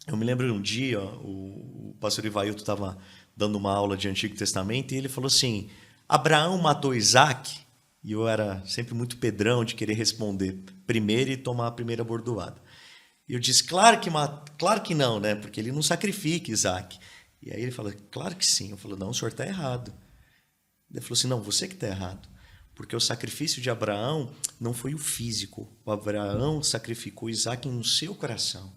eu me lembro um dia, o pastor Ivailton estava dando uma aula de Antigo Testamento, e ele falou assim: Abraão matou Isaac? E eu era sempre muito pedrão de querer responder primeiro e tomar a primeira bordoada. E eu disse: claro que não, né? Porque ele não sacrifica Isaac. E aí ele falou: claro que sim. Eu falei: não, o senhor está errado. Ele falou assim: não, você que está errado. Porque o sacrifício de Abraão não foi o físico. O Abraão sacrificou Isaac no seu coração.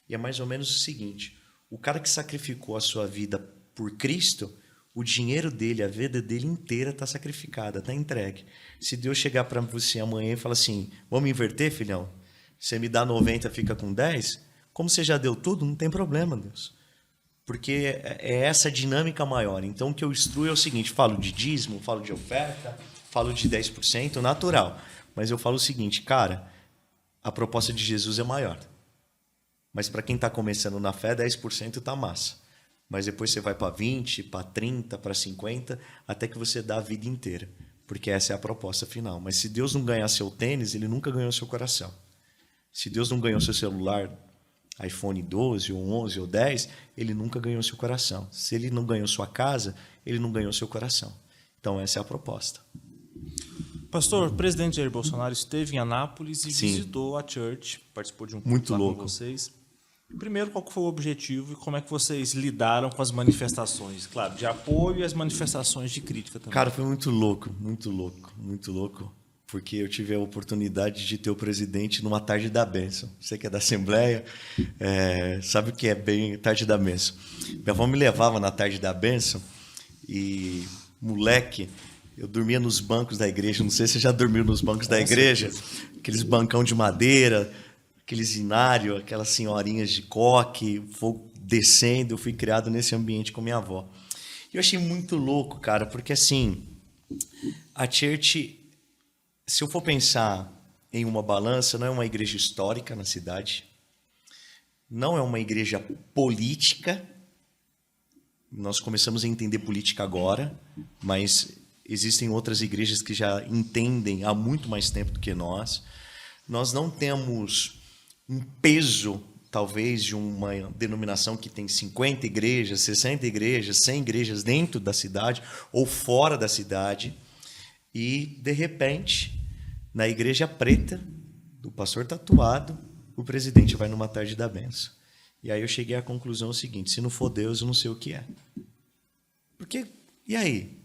E é mais ou menos o seguinte: o cara que sacrificou a sua vida por Cristo, o dinheiro dele, a vida dele inteira está sacrificada, está entregue. Se Deus chegar para você amanhã e falar assim: vamos inverter, filhão? Você me dá 90, fica com 10? Como você já deu tudo, não tem problema, Deus. Porque é essa dinâmica maior. Então, o que eu instruo é o seguinte: falo de dízimo, falo de oferta, falo de 10%, natural. Mas eu falo o seguinte: cara, a proposta de Jesus é maior. Mas para quem está começando na fé, 10% está massa. Mas depois você vai para 20, para 30, para 50, até que você dá a vida inteira. Porque essa é a proposta final. Mas se Deus não ganhar seu tênis, ele nunca ganhou seu coração. Se Deus não ganhou seu celular, iPhone 12, ou 11, ou 10, ele nunca ganhou seu coração. Se ele não ganhou sua casa, ele não ganhou seu coração. Então essa é a proposta. Pastor, o presidente Jair Bolsonaro esteve em Anápolis e Sim. visitou a church, participou de um culto Muito lá louco. com vocês. Primeiro, qual que foi o objetivo e como é que vocês lidaram com as manifestações, claro, de apoio e as manifestações de crítica também? Cara, foi muito louco, muito louco, muito louco, porque eu tive a oportunidade de ter o presidente numa tarde da bênção. Você que é da Assembleia, sabe o que é bem tarde da bênção. Minha avó me levava na tarde da bênção e, moleque, eu dormia nos bancos da igreja. Não sei se você já dormiu nos bancos da igreja, aqueles bancão de madeira, aqueles inários, aquelas senhorinhas de coque, fogo descendo. Eu fui criado nesse ambiente com minha avó. E eu achei muito louco, cara, porque assim, a church, se eu for pensar em uma balança, não é uma igreja histórica na cidade, não é uma igreja política. Nós começamos a entender política agora, mas existem outras igrejas que já entendem há muito mais tempo do que nós. Nós não temos um peso, talvez, de uma denominação que tem 50 igrejas, 60 igrejas, 100 igrejas dentro da cidade ou fora da cidade. E, de repente, na igreja preta, do pastor tatuado, o presidente vai numa tarde da bênção. E aí eu cheguei à conclusão seguinte: se não for Deus, eu não sei o que é. Porque, e aí?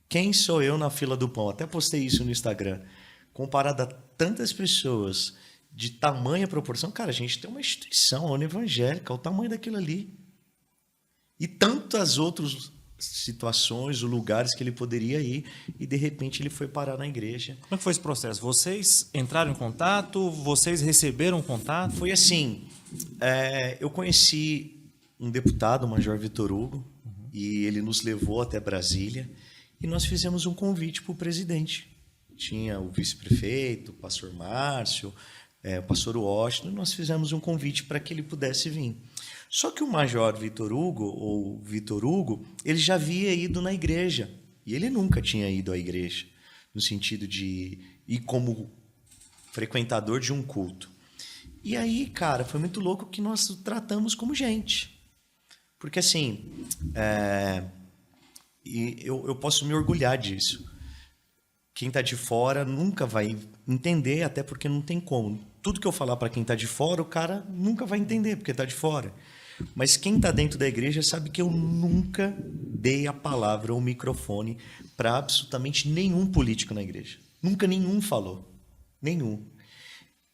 Quem sou eu na fila do pão? Até postei isso no Instagram. comparado a tantas pessoas de tamanha proporção, cara, a gente tem uma instituição, a União Evangélica, o tamanho daquilo ali. E tantas outras situações, lugares que ele poderia ir, e de repente ele foi parar na igreja. Como é que foi esse processo? Vocês entraram em contato? Vocês receberam contato? Foi assim, eu conheci um deputado, o Major Vitor Hugo, e ele nos levou até Brasília, e nós fizemos um convite para o presidente. Tinha o vice-prefeito, o pastor Márcio, o pastor Washington, e nós fizemos um convite para que ele pudesse vir. Só que o Major Vitor Hugo, ou Vitor Hugo, ele já havia ido na igreja, e ele nunca tinha ido à igreja, no sentido de ir como frequentador de um culto. E aí, cara, foi muito louco que nós o tratamos como gente. Porque, assim, e eu posso me orgulhar disso. Quem está de fora nunca vai entender, até porque não tem como. Tudo que eu falar para quem está de fora, o cara nunca vai entender, porque está de fora. Mas quem está dentro da igreja sabe que eu nunca dei a palavra ou o microfone para absolutamente nenhum político na igreja. Nunca nenhum falou. Nenhum.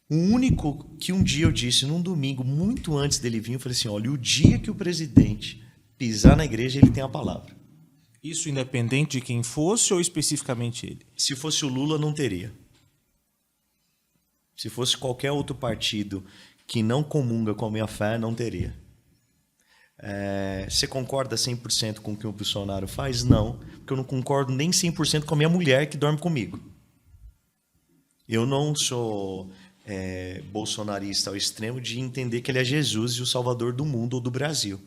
O único que um dia eu disse, num domingo, muito antes dele vir, eu falei assim, olha, o dia que o presidente pisar na igreja, ele tem a palavra. Isso independente de quem fosse ou especificamente ele? Se fosse o Lula, não teria. Se fosse qualquer outro partido que não comunga com a minha fé, não teria. Você concorda 100% com o que o Bolsonaro faz? Não, porque eu não concordo nem 100% com a minha mulher que dorme comigo. Eu não sou bolsonarista ao extremo de entender que ele é Jesus e o salvador do mundo ou do Brasil.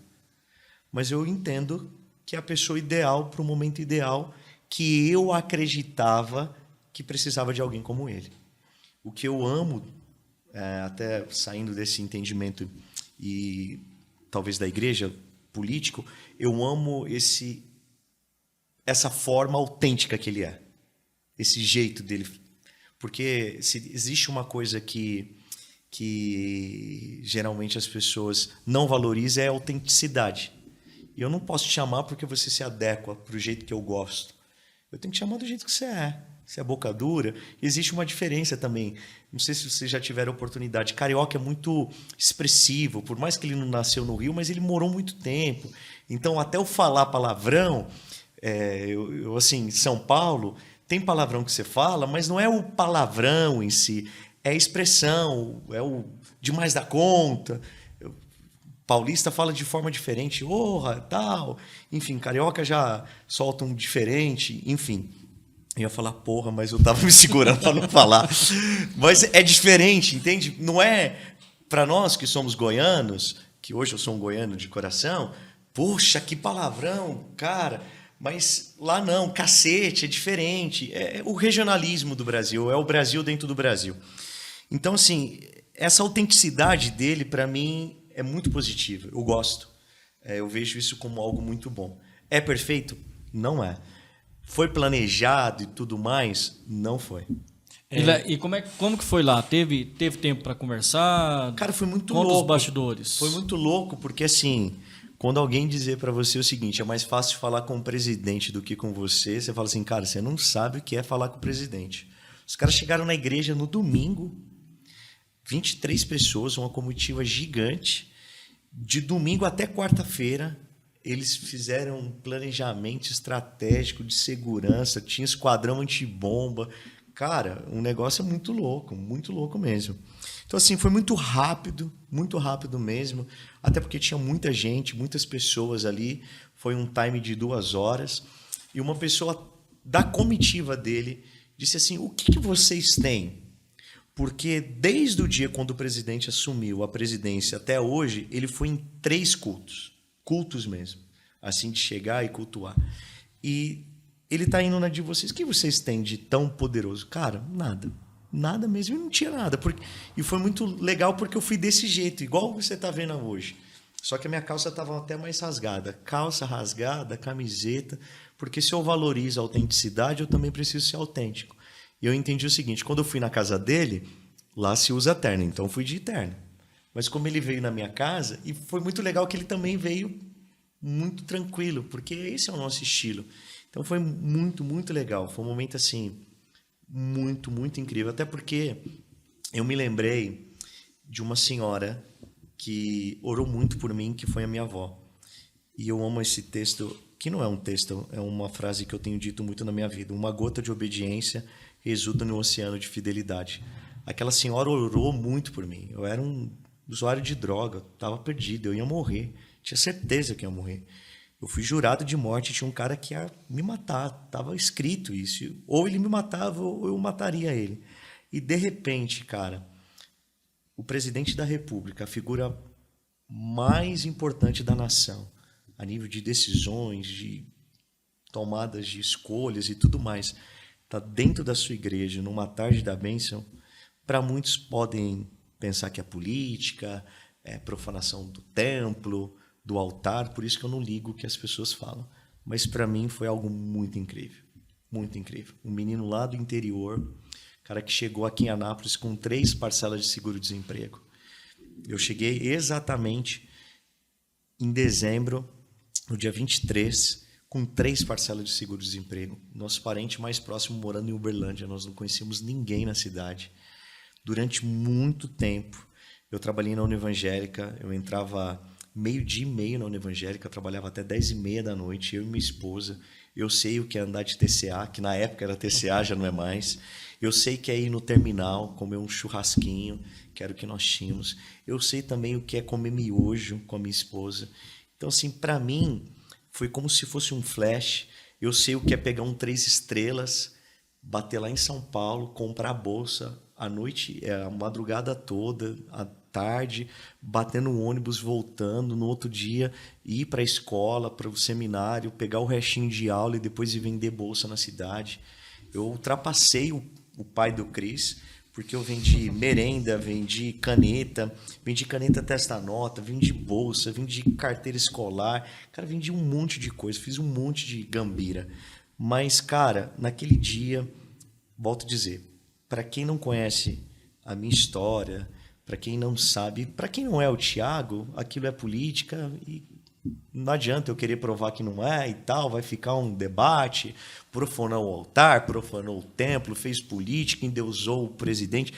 Mas eu entendo que é a pessoa ideal para o momento ideal que eu acreditava que precisava de alguém como ele. O que eu amo, até saindo desse entendimento e talvez da igreja, político, eu amo essa forma autêntica que ele é. Esse jeito dele. Porque se existe uma coisa que geralmente as pessoas não valorizam, é a autenticidade. E eu não posso te chamar porque você se adequa para o jeito que eu gosto. Eu tenho que te chamar do jeito que você é. Você é boca dura. Existe uma diferença também. Não sei se vocês já tiveram oportunidade. Carioca é muito expressivo. Por mais que ele não nasceu no Rio, mas ele morou muito tempo. Então, até eu falar palavrão, assim, São Paulo, tem palavrão que você fala, mas não é o palavrão em si. É a expressão, é o demais da conta. Paulista fala de forma diferente. Orra, tal. Enfim, carioca já solta um diferente. Enfim. Eu ia falar porra, mas eu tava me segurando para não falar. Mas é diferente, entende? Não é para nós que somos goianos, que hoje eu sou um goiano de coração, poxa, que palavrão, cara. Mas lá não, cacete, é diferente. É o regionalismo do Brasil, é o Brasil dentro do Brasil. Então, assim, essa autenticidade dele, para mim, é muito positiva. Eu gosto. Eu vejo isso como algo muito bom. É perfeito? Não é. Foi planejado e tudo mais? Não foi. E como que foi lá? Teve tempo para conversar? Cara, foi muito louco. louco. Os bastidores. Foi muito louco, porque assim, quando alguém dizer para você o seguinte, é mais fácil falar com o presidente do que com você, você fala assim, cara, você não sabe o que é falar com o presidente. Os caras chegaram na igreja no domingo, 23 pessoas, uma comitiva gigante, de domingo até quarta-feira. Eles fizeram um planejamento estratégico de segurança, tinha esquadrão antibomba. Cara, um negócio muito louco mesmo. Então, assim, foi muito rápido mesmo, até porque tinha muita gente, muitas pessoas ali. Foi um time de 2 horas. E uma pessoa da comitiva dele disse assim, o que vocês têm? Porque desde o dia quando o presidente assumiu a presidência até hoje, ele foi em 3 cultos mesmo, assim, de chegar e cultuar. E ele está indo na de vocês. O que vocês têm de tão poderoso? Cara, nada mesmo, e não tinha nada. E foi muito legal porque eu fui desse jeito, igual você está vendo hoje. Só que a minha calça estava até mais rasgada. Calça rasgada, camiseta, porque se eu valorizo a autenticidade, eu também preciso ser autêntico. E eu entendi o seguinte, quando eu fui na casa dele, lá se usa terno, então eu fui de terno. Mas como ele veio na minha casa, e foi muito legal que ele também veio muito tranquilo, porque esse é o nosso estilo. Então foi muito, muito legal. Foi um momento assim muito, muito incrível. Até porque eu me lembrei de uma senhora que orou muito por mim, que foi a minha avó. E eu amo esse texto, que não é um texto, é uma frase que eu tenho dito muito na minha vida. Uma gota de obediência resulta no oceano de fidelidade. Aquela senhora orou muito por mim. Eu era um usuário de droga, estava perdido, eu ia morrer. Tinha certeza que ia morrer. Eu fui jurado de morte, tinha um cara que ia me matar, estava escrito isso. Ou ele me matava ou eu mataria ele. E de repente, cara, o presidente da República, a figura mais importante da nação, a nível de decisões, de tomadas de escolhas e tudo mais, está dentro da sua igreja, numa tarde da bênção. Para muitos podem pensar que é política, é profanação do templo, do altar, por isso que eu não ligo o que as pessoas falam. Mas para mim foi algo muito incrível, muito incrível. Um menino lá do interior, cara que chegou aqui em Anápolis com 3 parcelas de seguro-desemprego. Eu cheguei exatamente em dezembro, no dia 23, com 3 parcelas de seguro-desemprego. Nosso parente mais próximo morando em Uberlândia, nós não conhecíamos ninguém na cidade. Durante muito tempo, eu trabalhei na Univangélica, eu entrava 12:30 na Univangélica, trabalhava até 10:30 da noite, eu e minha esposa. Eu sei o que é andar de TCA, que na época era TCA, já não é mais. Eu sei que é ir no terminal, comer um churrasquinho, que era o que nós tínhamos. Eu sei também o que é comer miojo com a minha esposa. Então, assim, para mim, foi como se fosse um flash. Eu sei o que é pegar um 3 estrelas, bater lá em São Paulo, comprar a bolsa à noite, a madrugada toda, à tarde, batendo o ônibus, voltando, no outro dia, ir para a escola, para o seminário, pegar o restinho de aula e depois ir vender bolsa na cidade. Eu ultrapassei o pai do Cris, porque eu vendi merenda, vendi caneta testa-nota, vendi bolsa, vendi carteira escolar, cara, vendi um monte de coisa, fiz um monte de gambira. Mas, cara, naquele dia, volto a dizer, para quem não conhece a minha história, para quem não sabe, para quem não é o Thiago, aquilo é política e não adianta eu querer provar que não é e tal, vai ficar um debate, profanou o altar, profanou o templo, fez política, endeusou o presidente,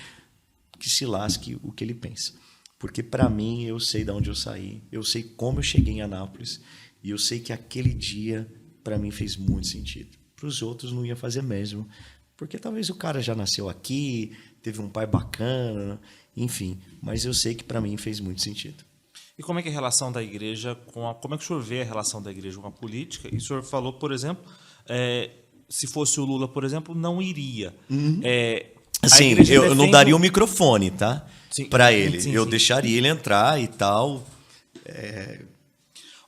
que se lasque o que ele pensa. Porque para mim, eu sei de onde eu saí, eu sei como eu cheguei em Anápolis e eu sei que aquele dia para mim fez muito sentido. Para os outros não ia fazer mesmo, porque talvez o cara já nasceu aqui, teve um pai bacana, enfim, mas eu sei que para mim fez muito sentido. E como é que é a relação da igreja como é que o senhor vê a relação da igreja com a política? E o senhor falou, por exemplo, se fosse o Lula, por exemplo, não iria. Assim, eu não daria o microfone, tá? Para ele. Sim, eu deixaria ele entrar e tal.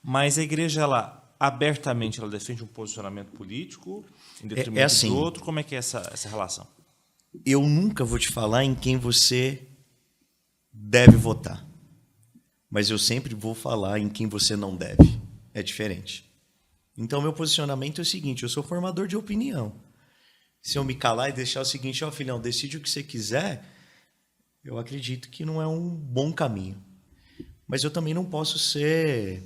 Mas a igreja, ela abertamente, ela defende um posicionamento político em detrimento assim, do outro. Como é que é essa relação? Eu nunca vou te falar em quem você deve votar. Mas eu sempre vou falar em quem você não deve. É diferente. Então, meu posicionamento é o seguinte, eu sou formador de opinião. Se eu me calar e deixar o seguinte, filhão, decide o que você quiser, eu acredito que não é um bom caminho. Mas eu também não posso ser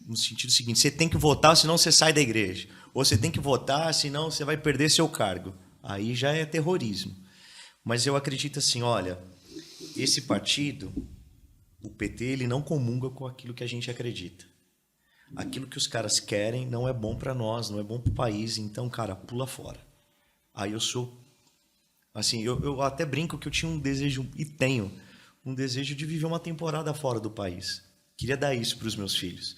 no sentido seguinte, você tem que votar, senão você sai da igreja. Ou você tem que votar, senão você vai perder seu cargo. Aí já é terrorismo. Mas eu acredito assim, olha, esse partido, o PT, ele não comunga com aquilo que a gente acredita. Aquilo que os caras querem não é bom para nós, não é bom para o país, então, cara, pula fora. Aí eu sou... Assim, eu até brinco que eu tinha um desejo, e tenho, um desejo de viver uma temporada fora do país. Queria dar isso para os meus filhos.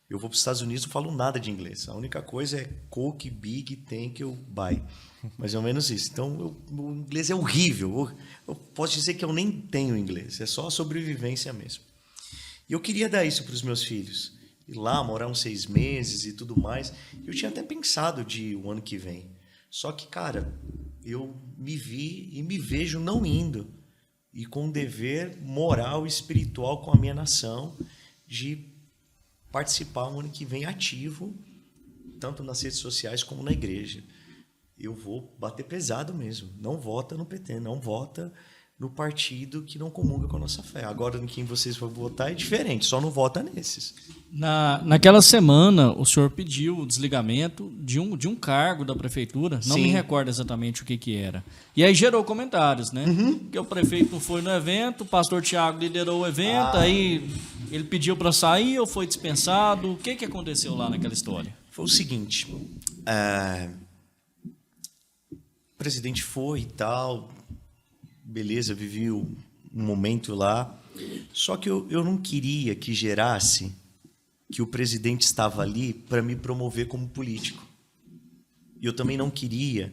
Eu vou para os Estados Unidos e não falo nada de inglês. A única coisa é Coke, Big, Thank you, Bye. Mais ou menos isso. Então, o inglês é horrível. Eu posso dizer que eu nem tenho inglês. É só sobrevivência mesmo. E eu queria dar isso para os meus filhos. Ir lá, morar uns 6 meses e tudo mais. Eu tinha até pensado de o ano que vem. Só que, cara, eu me vi e me vejo não indo. E com um dever moral e espiritual com a minha nação de participar o ano que vem ativo, tanto nas redes sociais como na igreja. Eu vou bater pesado mesmo. Não vota no PT, não vota no partido que não comunga com a nossa fé. Agora, em quem vocês vão votar é diferente, só não vota nesses. Naquela semana, o senhor pediu o desligamento de um cargo da prefeitura, não me recordo exatamente o que era. E aí gerou comentários, né? Que o prefeito não foi no evento, o pastor Tiago liderou o evento, aí ele pediu para sair ou foi dispensado. O que aconteceu lá naquela história? Foi o seguinte, o presidente foi e tal, beleza, vivi um momento lá, só que eu não queria que gerasse que o presidente estava ali para me promover como político. E eu também não queria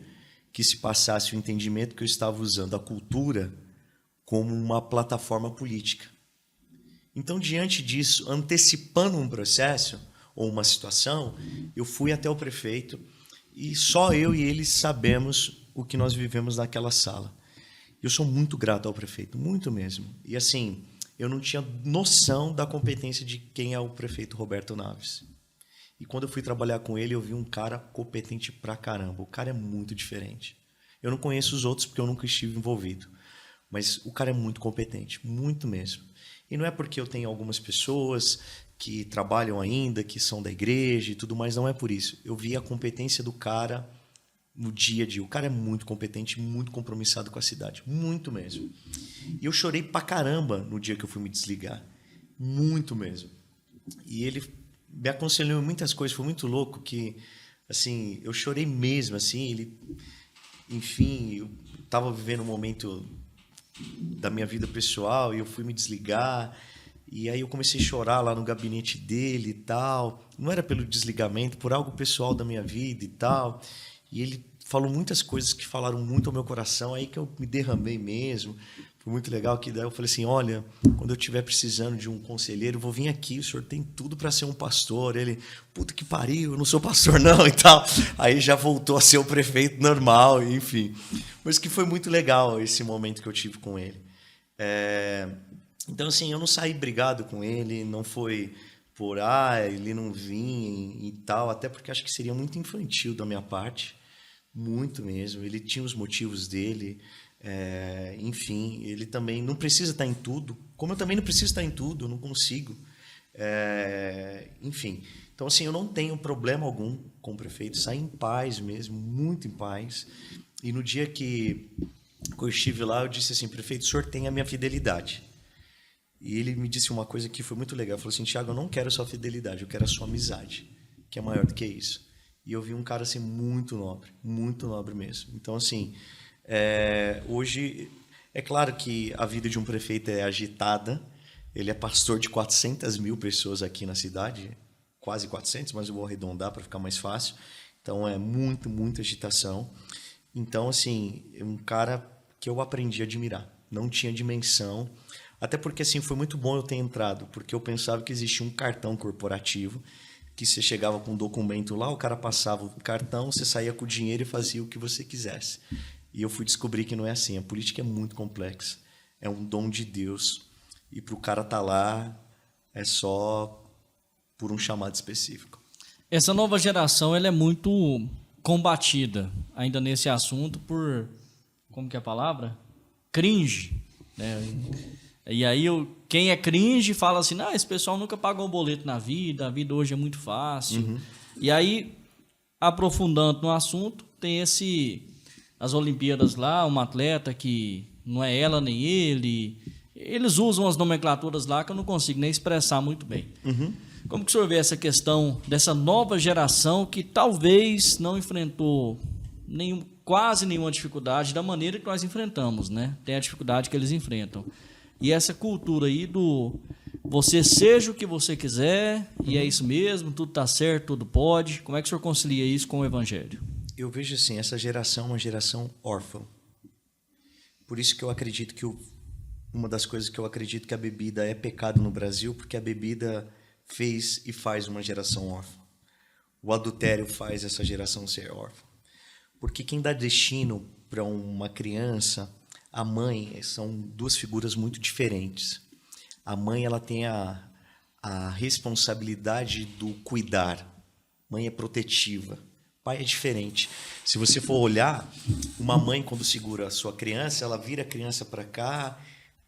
que se passasse o entendimento que eu estava usando a cultura como uma plataforma política. Então, diante disso, antecipando um processo ou uma situação, eu fui até o prefeito e só eu e ele sabemos o que nós vivemos naquela sala. Eu sou muito grato ao prefeito, muito mesmo. E assim, eu não tinha noção da competência de quem é o prefeito Roberto Naves. E quando eu fui trabalhar com ele, eu vi um cara competente pra caramba. O cara é muito diferente. Eu não conheço os outros porque eu nunca estive envolvido. Mas o cara é muito competente, muito mesmo. E não é porque eu tenho algumas pessoas que trabalham ainda, que são da igreja e tudo mais, não é por isso. Eu vi a competência do cara no dia a dia. O cara é muito competente, muito compromissado com a cidade. Muito mesmo. E eu chorei pra caramba no dia que eu fui me desligar. Muito mesmo. E ele me aconselhou em muitas coisas. Foi muito louco que, assim, eu chorei mesmo, assim. Ele, enfim, eu estava vivendo um momento da minha vida pessoal e eu fui me desligar. E aí eu comecei a chorar lá no gabinete dele e tal. Não era pelo desligamento, por algo pessoal da minha vida e tal. E ele falou muitas coisas que falaram muito ao meu coração, aí que eu me derramei mesmo. Foi muito legal que daí eu falei assim, olha, quando eu estiver precisando de um conselheiro, eu vou vir aqui, o senhor tem tudo para ser um pastor. Ele, puta que pariu, eu não sou pastor não e tal. Aí já voltou a ser o prefeito normal, enfim. Mas que foi muito legal esse momento que eu tive com ele. Então, assim, eu não saí brigado com ele, não foi por, ele não vinha e tal, até porque acho que seria muito infantil da minha parte. Muito mesmo. Ele tinha os motivos dele. Enfim, ele também não precisa estar em tudo. Como eu também não preciso estar em tudo, eu não consigo. Enfim. Então, assim, eu não tenho problema algum com o prefeito. Saí em paz mesmo, muito em paz. E no dia que eu estive lá, eu disse assim, prefeito, o senhor tem a minha fidelidade. E ele me disse uma coisa que foi muito legal. Ele falou assim, Tiago, eu não quero a sua fidelidade, eu quero a sua amizade, que é maior do que isso. E eu vi um cara assim muito nobre mesmo. Então, assim, hoje, é claro que a vida de um prefeito é agitada. Ele é pastor de 400 mil pessoas aqui na cidade, quase 400, mas eu vou arredondar para ficar mais fácil. Então, é muita agitação. Então, assim, é um cara que eu aprendi a admirar. Não tinha dimensão. Até porque, assim, foi muito bom eu ter entrado, porque eu pensava que existia um cartão corporativo que você chegava com um documento lá, o cara passava o cartão, você saía com o dinheiro e fazia o que você quisesse. E eu fui descobrir que não é assim. A política é muito complexa. É um dom de Deus. E para o cara estar lá, é só por um chamado específico. Essa nova geração ela é muito combatida, ainda nesse assunto, por... Como que é a palavra? Cringe. Né? E aí, quem é cringe fala assim, esse pessoal nunca pagou um boleto na vida, a vida hoje é muito fácil. E aí, aprofundando no assunto, tem as Olimpíadas lá, uma atleta que não é ela nem ele, eles usam as nomenclaturas lá que eu não consigo nem expressar muito bem. Como que o senhor vê essa questão dessa nova geração que talvez não enfrentou quase nenhuma dificuldade da maneira que nós enfrentamos, né? Tem a dificuldade que eles enfrentam. E essa cultura aí do você seja o que você quiser, e é isso mesmo, tudo está certo, tudo pode. Como é que o senhor concilia isso com o evangelho? Eu vejo assim, essa geração é uma geração órfã. Por isso que eu acredito que uma das coisas que eu acredito que a bebida é pecado no Brasil, porque a bebida fez e faz uma geração órfã. O adultério faz essa geração ser órfã. Porque quem dá destino para uma criança, a mãe, são duas figuras muito diferentes. A mãe ela tem a responsabilidade do cuidar. Mãe é protetiva. Pai é diferente. Se você for olhar, uma mãe, quando segura a sua criança, ela vira a criança para cá,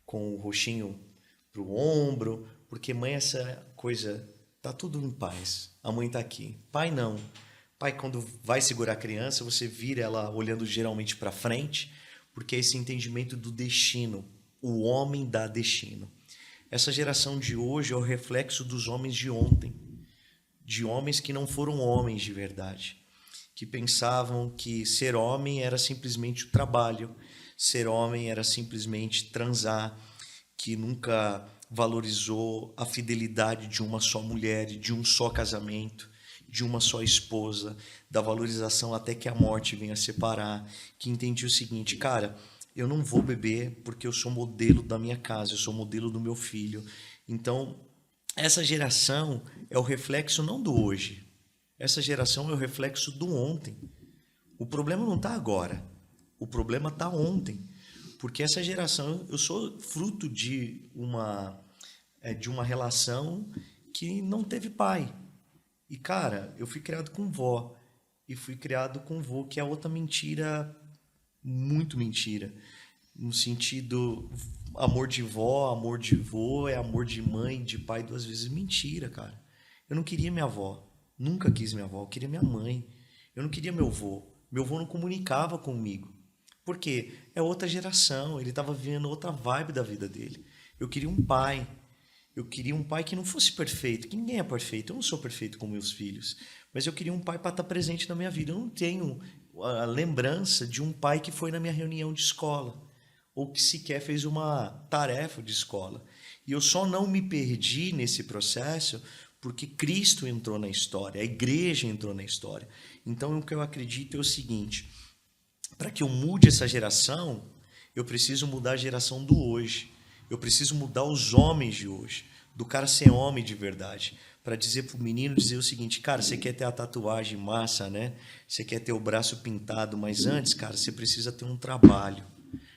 com o roxinho para o ombro, porque mãe é essa coisa, tá tudo em paz. A mãe tá aqui. Pai não. Pai, quando vai segurar a criança, você vira ela olhando geralmente para frente, porque é esse entendimento do destino. O homem dá destino. Essa geração de hoje é o reflexo dos homens de ontem, de homens que não foram homens de verdade, que pensavam que ser homem era simplesmente o trabalho, ser homem era simplesmente transar, que nunca valorizou a fidelidade de uma só mulher, de um só casamento, de uma só esposa, da valorização até que a morte venha separar, que entendia o seguinte, cara, eu não vou beber porque eu sou modelo da minha casa, eu sou modelo do meu filho. Então, essa geração é o reflexo não do hoje, essa geração é o reflexo do ontem. O problema não está agora, o problema está ontem. Porque essa geração, eu sou fruto de uma relação que não teve pai. E, cara, eu fui criado com vó. E fui criado com vô, que é outra mentira, muito mentira. No sentido, amor de vó, amor de vô, é amor de mãe, de pai, duas vezes. Mentira, cara. Eu não queria minha avó. Nunca quis minha avó. Eu queria minha mãe. Eu não queria meu vô. Meu vô não comunicava comigo. Por quê? É outra geração. Ele estava vivendo outra vibe da vida dele. Eu queria um pai. Eu queria um pai que não fosse perfeito. Que ninguém é perfeito. Eu não sou perfeito com meus filhos. Mas eu queria um pai para estar presente na minha vida. Eu não tenho a lembrança de um pai que foi na minha reunião de escola. Ou que sequer fez uma tarefa de escola. E eu só não me perdi nesse processo porque Cristo entrou na história. A igreja entrou na história. Então, o que eu acredito é o seguinte. Para que eu mude essa geração, eu preciso mudar a geração do hoje. Eu preciso mudar os homens de hoje. Do cara ser homem de verdade. Para dizer para o menino, dizer o seguinte, cara, você quer ter a tatuagem massa, né? Você quer ter o braço pintado, mas antes, cara, você precisa ter um trabalho.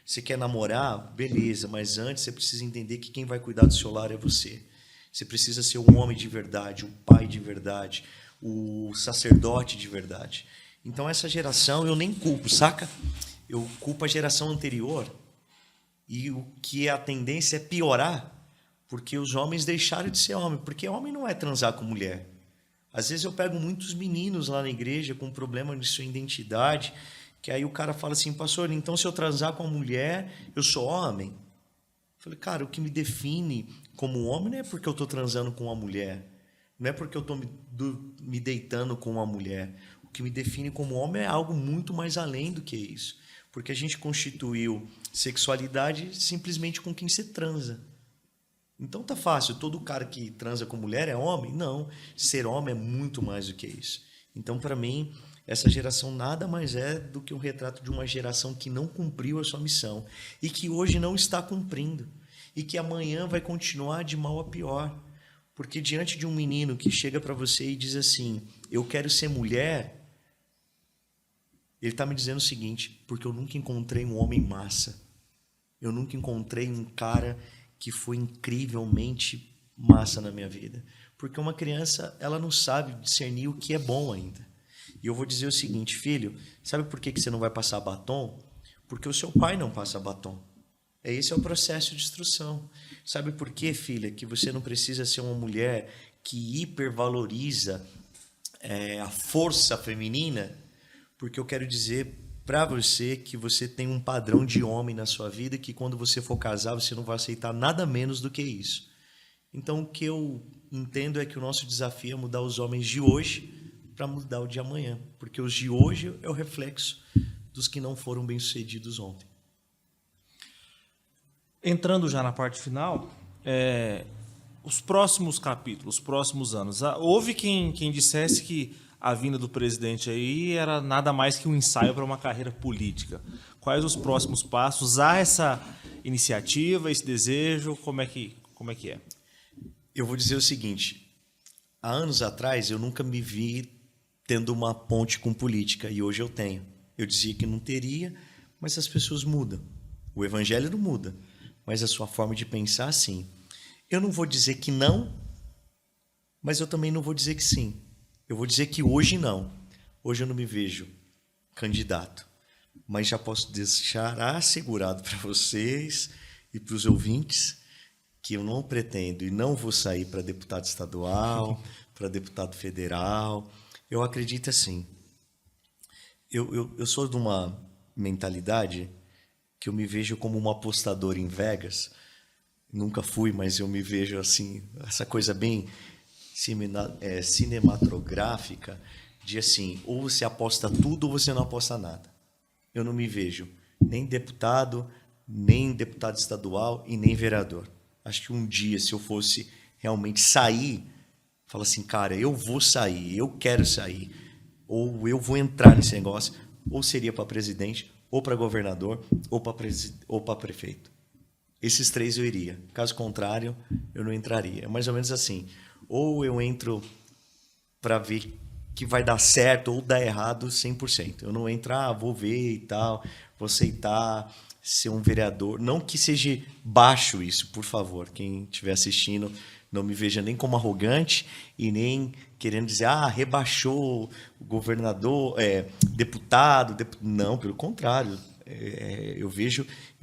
Você quer namorar? Beleza, mas antes você precisa entender que quem vai cuidar do seu lar é você. Você precisa ser um homem de verdade, um pai de verdade, o sacerdote de verdade. Então, essa geração eu nem culpo, saca? Eu culpo a geração anterior e o que a tendência é piorar, porque os homens deixaram de ser homem, porque homem não é transar com mulher. Às vezes eu pego muitos meninos lá na igreja com problema de sua identidade, que aí o cara fala assim, pastor, então se eu transar com uma mulher, eu sou homem? Eu falei, cara, o que me define como homem não é porque eu estou transando com uma mulher, não é porque eu estou me deitando com uma mulher. O que me define como homem é algo muito mais além do que isso. Porque a gente constituiu sexualidade simplesmente com quem você transa. Então tá fácil, todo cara que transa com mulher é homem? Não, ser homem é muito mais do que isso. Então, para mim, essa geração nada mais é do que um retrato de uma geração que não cumpriu a sua missão e que hoje não está cumprindo e que amanhã vai continuar de mal a pior. Porque diante de um menino que chega para você e diz assim, eu quero ser mulher, ele está me dizendo o seguinte, porque eu nunca encontrei um homem massa. Eu nunca encontrei um cara que foi incrivelmente massa na minha vida. Porque uma criança, ela não sabe discernir o que é bom ainda. E eu vou dizer o seguinte, filho, sabe por que você não vai passar batom? Porque o seu pai não passa batom. Esse é o processo de instrução. Sabe por quê, filha, que você não precisa ser uma mulher que hipervaloriza a força feminina? Porque eu quero dizer para você que você tem um padrão de homem na sua vida que quando você for casar, você não vai aceitar nada menos do que isso. Então, o que eu entendo é que o nosso desafio é mudar os homens de hoje para mudar o de amanhã. Porque os de hoje é o reflexo dos que não foram bem-sucedidos ontem. Entrando já na parte final, os próximos capítulos, os próximos anos. Houve quem dissesse que a vinda do presidente aí era nada mais que um ensaio para uma carreira política. Quais os próximos passos? Há essa iniciativa, esse desejo? Como é que é? Eu vou dizer o seguinte, há anos atrás eu nunca me vi tendo uma ponte com política e hoje eu tenho. Eu dizia que não teria, mas as pessoas mudam. O evangelho não muda, mas a sua forma de pensar, sim. Eu não vou dizer que não, mas eu também não vou dizer que sim. Eu vou dizer que hoje não. Hoje eu não me vejo candidato, mas já posso deixar assegurado para vocês e para os ouvintes que eu não pretendo e não vou sair para deputado estadual, para deputado federal. Eu acredito assim. Eu sou de uma mentalidade que eu me vejo como um apostador em Vegas. Nunca fui, mas eu me vejo assim, essa coisa bem cinematográfica de assim, ou você aposta tudo ou você não aposta nada. Eu não me vejo nem deputado estadual e nem vereador. Acho que um dia, se eu fosse realmente sair, falar assim, cara, eu vou sair, eu quero sair, ou eu vou entrar nesse negócio, ou seria para presidente, ou para governador, ou para prefeito. Esses 3 eu iria. Caso contrário, eu não entraria. É mais ou menos assim. Ou eu entro para ver que vai dar certo ou dar errado 100%. Eu não entro, vou ver e tal, vou aceitar ser um vereador. Não que seja baixo isso, por favor. Quem estiver assistindo, não me veja nem como arrogante e nem querendo dizer, rebaixou o governador, deputado. Não, pelo contrário.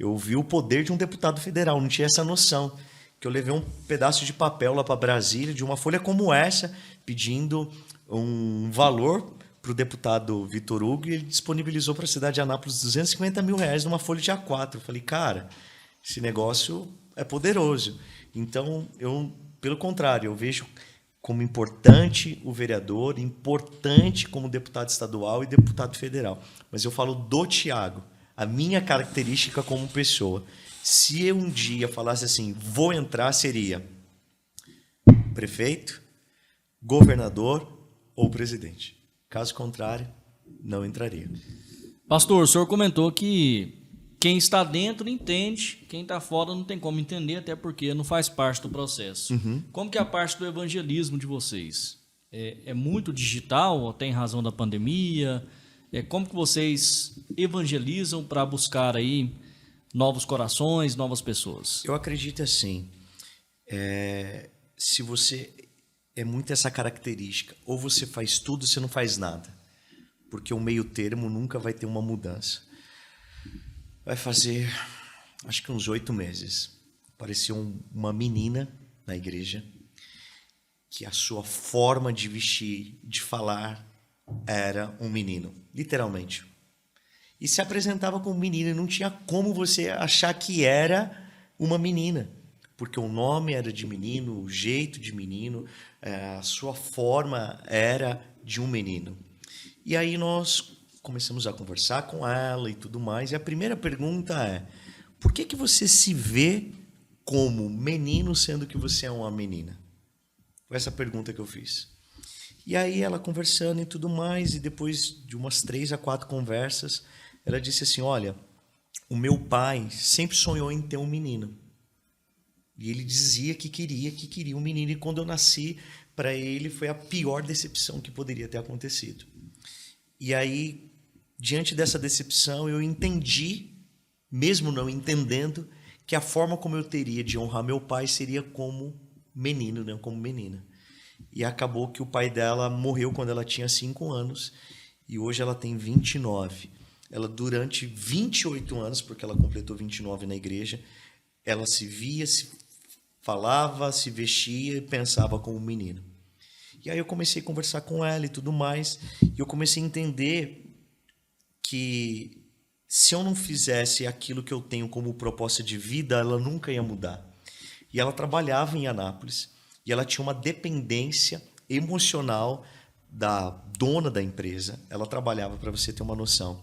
Eu vi o poder de um deputado federal, não tinha essa noção. Que eu levei um pedaço de papel lá para Brasília, de uma folha como essa, pedindo um valor para o deputado Vitor Hugo, e ele disponibilizou para a cidade de Anápolis R$250 mil numa folha de A4. Eu falei, cara, esse negócio é poderoso. Então, pelo contrário, eu vejo como importante o vereador, importante como deputado estadual e deputado federal. Mas eu falo do Thiago, a minha característica como pessoa. Se eu um dia falasse assim, vou entrar, seria prefeito, governador ou presidente. Caso contrário, não entraria. Pastor, o senhor comentou que quem está dentro entende, quem está fora não tem como entender, até porque não faz parte do processo. Como que é a parte do evangelismo de vocês? É muito digital, ou tem razão da pandemia? Como que vocês evangelizam para buscar aí novos corações, novas pessoas? Eu acredito assim, se você... É muito essa característica. Ou você faz tudo, ou você não faz nada. Porque o meio termo nunca vai ter uma mudança. Vai fazer, acho que uns 8 meses. Apareceu uma menina na igreja que a sua forma de vestir, de falar, era um menino. Literalmente. E se apresentava como menina. E não tinha como você achar que era uma menina. Porque o nome era de menino, o jeito de menino, a sua forma era de um menino. E aí nós começamos a conversar com ela e tudo mais. E a primeira pergunta é, por que você se vê como menino sendo que você é uma menina? Foi essa pergunta que eu fiz. E aí ela conversando e tudo mais, e depois de umas 3 a 4 conversas, ela disse assim, olha, o meu pai sempre sonhou em ter um menino. E ele dizia que queria um menino. E quando eu nasci, para ele foi a pior decepção que poderia ter acontecido. E aí, diante dessa decepção, eu entendi, mesmo não entendendo, que a forma como eu teria de honrar meu pai seria como menino, não como menina. E acabou que o pai dela morreu quando ela tinha 5 anos. E hoje ela tem 29. Ela, durante 28 anos, porque ela completou 29 na igreja, ela se via, se falava, se vestia e pensava como um menino. E aí eu comecei a conversar com ela e tudo mais, e eu comecei a entender que se eu não fizesse aquilo que eu tenho como proposta de vida, ela nunca ia mudar. E ela trabalhava em Anápolis, e ela tinha uma dependência emocional da dona da empresa. Ela trabalhava, para você ter uma noção,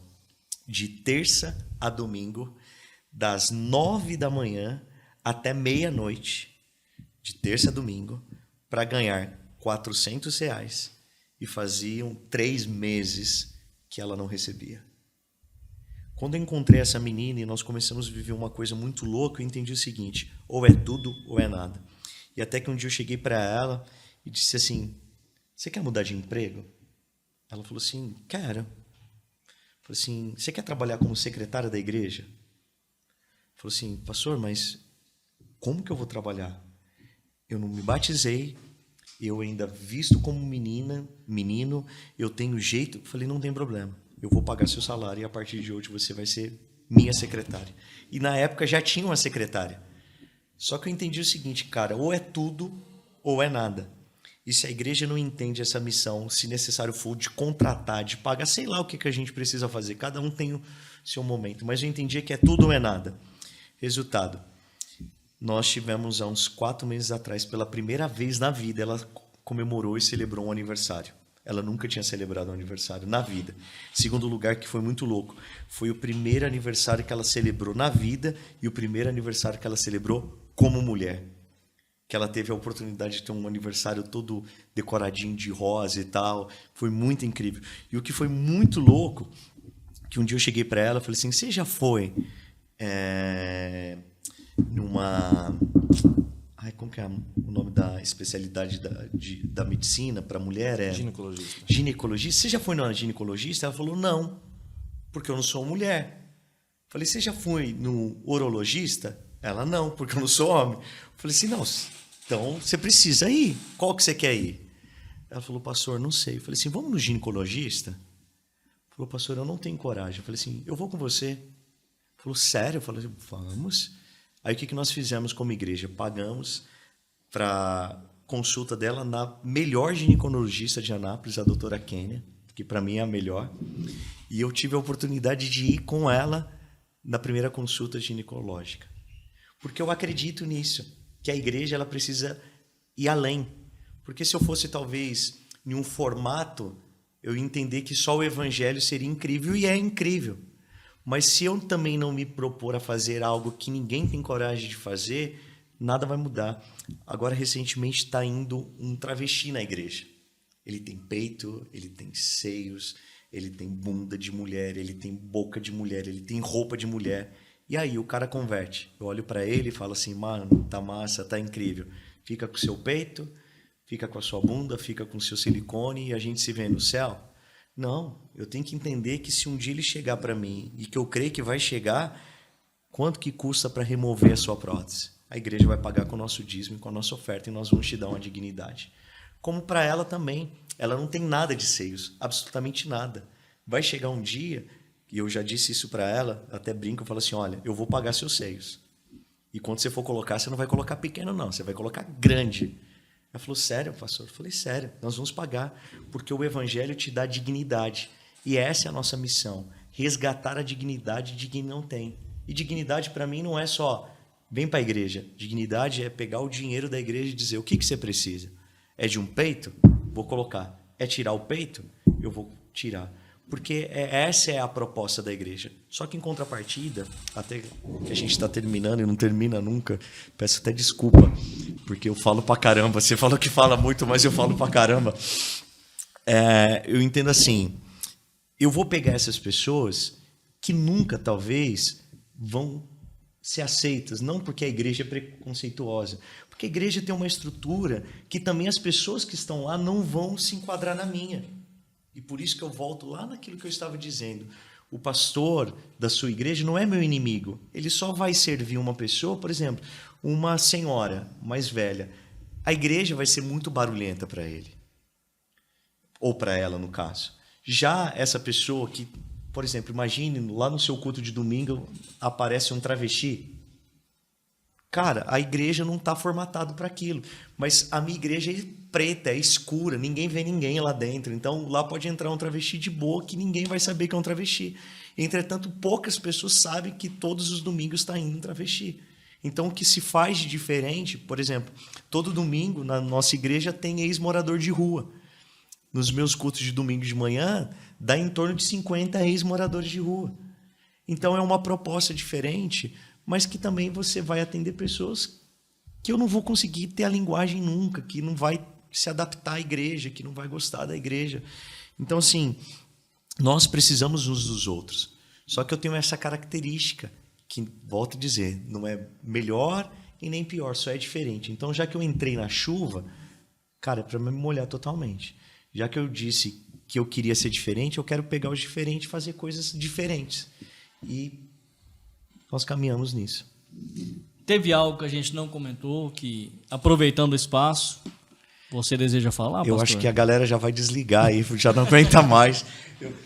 de terça a domingo, das 9 da manhã até meia-noite, de terça a domingo, para ganhar R$400, e faziam 3 meses que ela não recebia. Quando eu encontrei essa menina e nós começamos a viver uma coisa muito louca, eu entendi o seguinte, ou é tudo ou é nada. E até que um dia eu cheguei para ela e disse assim, você quer mudar de emprego? Ela falou assim, quero. Falei assim, você quer trabalhar como secretária da igreja? Falou assim, pastor, mas como que eu vou trabalhar? Eu não me batizei, eu ainda visto como menino, eu tenho jeito. Eu falei, não tem problema, eu vou pagar seu salário e a partir de hoje você vai ser minha secretária. E na época já tinha uma secretária. Só que eu entendi o seguinte, cara, ou é tudo ou é nada. E se a igreja não entende essa missão, se necessário for de contratar, de pagar, sei lá o que a gente precisa fazer, cada um tem o seu momento, mas eu entendi que é tudo ou é nada. Resultado, nós tivemos há uns 4 meses atrás, pela primeira vez na vida, ela comemorou e celebrou um aniversário. Ela nunca tinha celebrado um aniversário na vida. Segundo lugar, que foi muito louco, foi o primeiro aniversário que ela celebrou na vida e o primeiro aniversário que ela celebrou como mulher. Que ela teve a oportunidade de ter um aniversário todo decoradinho de rosa e tal. Foi muito incrível. E o que foi muito louco, que um dia eu cheguei para ela e falei assim, você já foi numa... como que é o nome da especialidade da medicina para mulher? Ginecologista. Ginecologista. Você já foi numa ginecologista? Ela falou, não, porque eu não sou mulher. Falei, você já foi no urologista? Ela, não, porque eu não sou homem. Falei assim, não, então você precisa ir. Qual que você quer ir? Ela falou, pastor, não sei. Eu falei assim, vamos no ginecologista? Falou, pastor, eu não tenho coragem. Eu falei assim, eu vou com você. Falou, sério? Eu falei, vamos. Aí o que nós fizemos como igreja? Pagamos para consulta dela na melhor ginecologista de Anápolis, a doutora Kênia, que para mim é a melhor. E eu tive a oportunidade de ir com ela na primeira consulta ginecológica. Porque eu acredito nisso, que a igreja ela precisa ir além. Porque se eu fosse talvez em um formato, eu ia entender que só o evangelho seria incrível, e é incrível. Mas se eu também não me propor a fazer algo que ninguém tem coragem de fazer, nada vai mudar. Agora, recentemente, está indo um travesti na igreja. Ele tem peito, ele tem seios, ele tem bunda de mulher, ele tem boca de mulher, ele tem roupa de mulher. E aí o cara converte. Eu olho para ele e falo assim, mano, tá massa, tá incrível. Fica com o seu peito, fica com a sua bunda, fica com o seu silicone e a gente se vê no céu. Não, eu tenho que entender que se um dia ele chegar para mim, e que eu creio que vai chegar, quanto que custa para remover a sua prótese? A igreja vai pagar com o nosso dízimo, com a nossa oferta, e nós vamos te dar uma dignidade. Como para ela também, ela não tem nada de seios, absolutamente nada. Vai chegar um dia, e eu já disse isso para ela, até brinco, eu falo assim, olha, eu vou pagar seus seios. E quando você for colocar, você não vai colocar pequeno não, você vai colocar grande. Ela falou, sério, pastor? Eu falei, sério, nós vamos pagar, porque o evangelho te dá dignidade. E essa é a nossa missão, resgatar a dignidade de quem não tem. E dignidade para mim não é só, vem para a igreja. Dignidade é pegar o dinheiro da igreja e dizer, o que você precisa? É de um peito? Vou colocar. É tirar o peito? Eu vou tirar. Porque essa é a proposta da igreja. Só que em contrapartida, até que a gente está terminando e não termina nunca, peço até desculpa, porque eu falo pra caramba. Você falou que fala muito, mas eu falo pra caramba. Eu entendo assim, eu vou pegar essas pessoas que nunca, talvez, vão ser aceitas, não porque a igreja é preconceituosa, porque a igreja tem uma estrutura que também as pessoas que estão lá não vão se enquadrar na minha. E por isso que eu volto lá naquilo que eu estava dizendo. O pastor da sua igreja não é meu inimigo. Ele só vai servir uma pessoa, por exemplo, uma senhora mais velha. A igreja vai ser muito barulhenta para ele. Ou para ela, no caso. Já essa pessoa que, por exemplo, imagine lá no seu culto de domingo aparece um travesti. Cara, a igreja não está formatada para aquilo. Mas a minha igreja é preta, é escura, ninguém vê ninguém lá dentro. Então, lá pode entrar um travesti de boa que ninguém vai saber que é um travesti. Entretanto, poucas pessoas sabem que todos os domingos está indo um travesti. Então, o que se faz de diferente, por exemplo, todo domingo na nossa igreja tem ex-morador de rua. Nos meus cultos de domingo de manhã, dá em torno de 50 ex-moradores de rua. Então, é uma proposta diferente, mas que também você vai atender pessoas que eu não vou conseguir ter a linguagem nunca, que não vai se adaptar à igreja, que não vai gostar da igreja. Então, assim, nós precisamos uns dos outros. Só que eu tenho essa característica, que, volto a dizer, não é melhor e nem pior, só é diferente. Então, já que eu entrei na chuva, cara, é para me molhar totalmente. Já que eu disse que eu queria ser diferente, eu quero pegar os diferentes e fazer coisas diferentes. E nós caminhamos nisso. Teve algo que a gente não comentou, que, aproveitando o espaço, Você deseja falar, Eu pastor? acho que a galera já vai desligar aí, já não aguenta mais.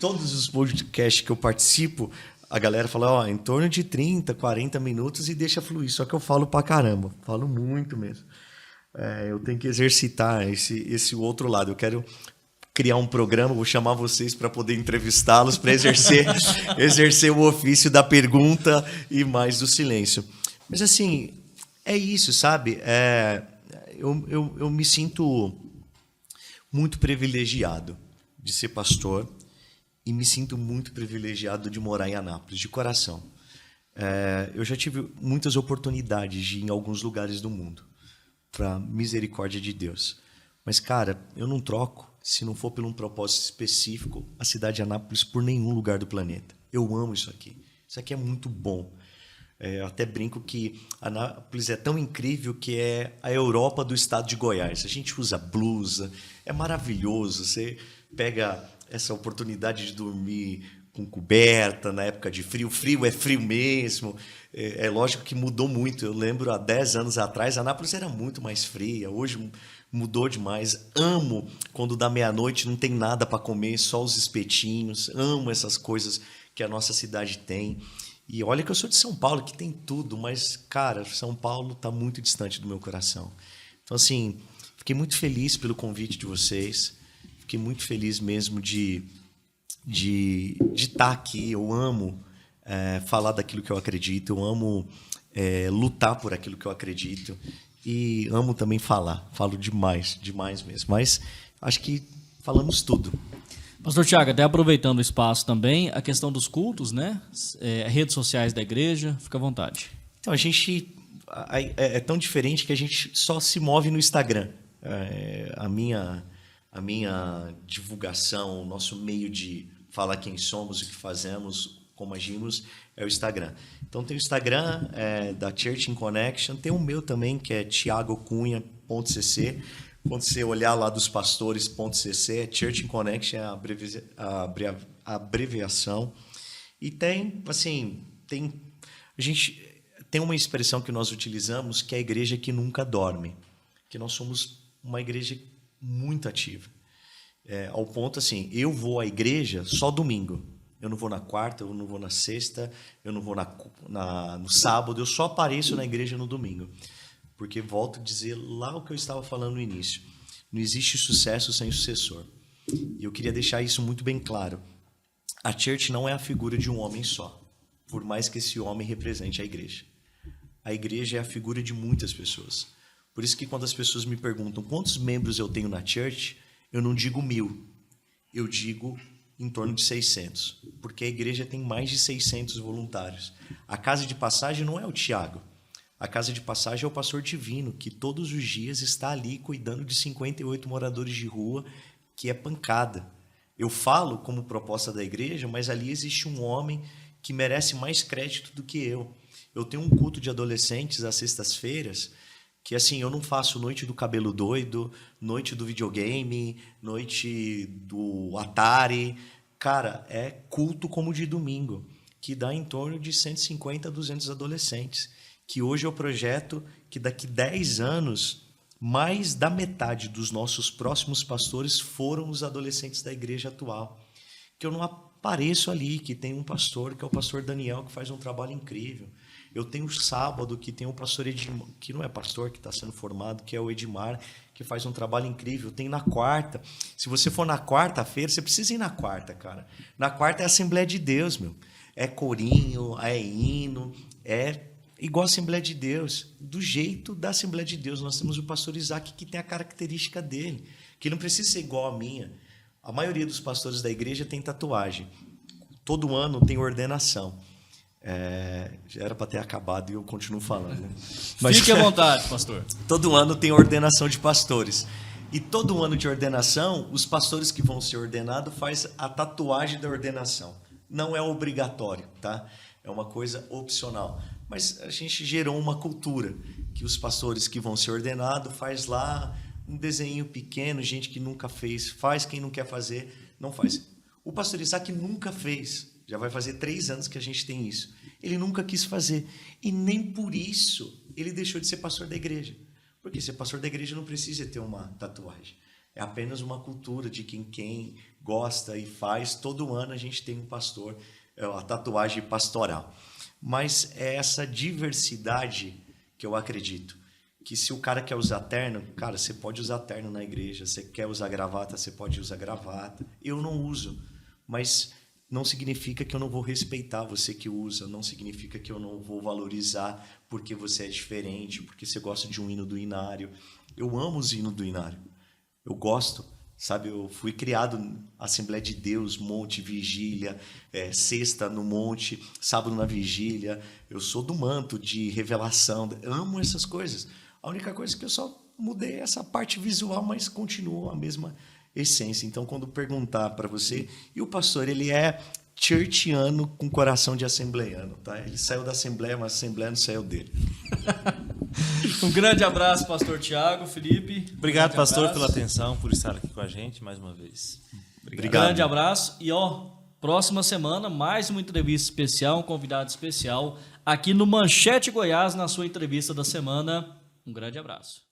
Todos os podcasts que eu participo, a galera fala, ó, em torno de 30, 40 minutos e deixa fluir. Só que eu falo pra caramba, falo muito mesmo. Eu tenho que exercitar esse outro lado. Eu quero criar um programa, vou chamar vocês para poder entrevistá-los, para exercer o ofício da pergunta e mais do silêncio. Mas assim, é isso, sabe? Eu me sinto muito privilegiado de ser pastor e me sinto muito privilegiado de morar em Anápolis, de coração. Eu já tive muitas oportunidades de ir em alguns lugares do mundo, para misericórdia de Deus. Mas, cara, eu não troco, se não for por um propósito específico, a cidade de Anápolis por nenhum lugar do planeta. Eu amo isso aqui. Isso aqui é muito bom. Eu até brinco que Anápolis é tão incrível que é a Europa do estado de Goiás. A gente usa blusa, é maravilhoso. Você pega essa oportunidade de dormir com coberta na época de frio. Frio é frio mesmo. É lógico que mudou muito. Eu lembro, há 10 anos atrás, Anápolis era muito mais fria. Hoje mudou demais. Amo quando dá meia-noite não tem nada para comer, só os espetinhos. Amo essas coisas que a nossa cidade tem. E olha que eu sou de São Paulo, que tem tudo, mas, cara, São Paulo está muito distante do meu coração. Então, assim, fiquei muito feliz pelo convite de vocês. Fiquei muito feliz mesmo de estar aqui. Eu amo falar daquilo que eu acredito. Eu amo lutar por aquilo que eu acredito. E amo também falar. Falo demais, demais mesmo. Mas acho que falamos tudo. Pastor Tiago, até aproveitando o espaço também, a questão dos cultos, né? Redes sociais da igreja, fica à vontade. Então, a gente é tão diferente que a gente só se move no Instagram. A minha divulgação, o nosso meio de falar quem somos, o que fazemos, como agimos, é o Instagram. Então, tem o Instagram da Church in Connection, tem o meu também, que é tiagocunha.cc. Quando você olhar lá dos pastores.cc, Church in Connection é a abreviação. E tem, assim, a gente tem uma expressão que nós utilizamos, que é a igreja que nunca dorme. Que nós somos uma igreja muito ativa. Ao ponto, assim, eu vou à igreja só domingo. Eu não vou na quarta, eu não vou na sexta, eu não vou no sábado, eu só apareço na igreja no domingo. Porque, volto a dizer lá o que eu estava falando no início, não existe sucesso sem sucessor. E eu queria deixar isso muito bem claro. A church não é a figura de um homem só, por mais que esse homem represente a igreja. A igreja é a figura de muitas pessoas. Por isso que quando as pessoas me perguntam quantos membros eu tenho na church, eu não digo 1000, eu digo em torno de 600, porque a igreja tem mais de 600 voluntários. A casa de passagem não é o Tiago. A casa de passagem é o pastor Divino, que todos os dias está ali cuidando de 58 moradores de rua, que é pancada. Eu falo como proposta da igreja, mas ali existe um homem que merece mais crédito do que eu. Eu tenho um culto de adolescentes às sextas-feiras, que assim, eu não faço noite do cabelo doido, noite do videogame, noite do Atari. Cara, é culto como de domingo, que dá em torno de 150 a 200 adolescentes. Que hoje é o projeto que daqui 10 anos, mais da metade dos nossos próximos pastores foram os adolescentes da igreja atual. Que eu não apareço ali, que tem um pastor, que é o pastor Daniel, que faz um trabalho incrível. Eu tenho o sábado, que tem o pastor Edmar, que não é pastor, que está sendo formado, que é o Edmar, que faz um trabalho incrível. Tem na quarta. Se você for na quarta-feira, você precisa ir na quarta, cara. Na quarta é a Assembleia de Deus, meu. É corinho, é hino, igual a Assembleia de Deus, do jeito da Assembleia de Deus. Nós temos o pastor Isaac, que tem a característica dele, que não precisa ser igual a minha. A maioria dos pastores da igreja tem tatuagem. Todo ano tem ordenação. Já era para ter acabado e eu continuo falando. Né? Mas fique à vontade, pastor. Todo ano tem ordenação de pastores. E todo ano de ordenação, os pastores que vão ser ordenados faz a tatuagem da ordenação. Não é obrigatório, tá? É uma coisa opcional. Mas a gente gerou uma cultura que os pastores que vão ser ordenados faz lá um desenho pequeno, gente que nunca fez, faz, quem não quer fazer, não faz. O pastor Isaac nunca fez, já vai fazer 3 anos que a gente tem isso. Ele nunca quis fazer e nem por isso ele deixou de ser pastor da igreja. Porque ser pastor da igreja não precisa ter uma tatuagem. É apenas uma cultura de quem gosta e faz. Todo ano a gente tem um pastor, a tatuagem pastoral. Mas é essa diversidade que eu acredito. Que se o cara quer usar terno, cara, você pode usar terno na igreja. Você quer usar gravata, você pode usar gravata. Eu não uso, mas não significa que eu não vou respeitar você que usa, não significa que eu não vou valorizar porque você é diferente, porque você gosta de um hino do Inário. Eu amo os hinos do Inário, eu gosto, sabe? Eu fui criado na Assembleia de Deus, monte, vigília, sexta no monte, sábado na vigília. Eu sou do manto de revelação, eu amo essas coisas. A única coisa é que eu só mudei essa parte visual, mas continua a mesma essência. Então, quando perguntar para você, e o pastor, ele é churchiano com coração de assembleiano, tá? Ele saiu da Assembleia, mas a Assembleia não saiu dele. Um grande abraço, pastor Tiago, Felipe. Obrigado, pastor, abraço. pela atenção, por estar aqui com a gente mais uma vez. Obrigado. Grande abraço. E, próxima semana, mais uma entrevista especial, um convidado especial aqui no Manchete Goiás, na sua entrevista da semana. Um grande abraço.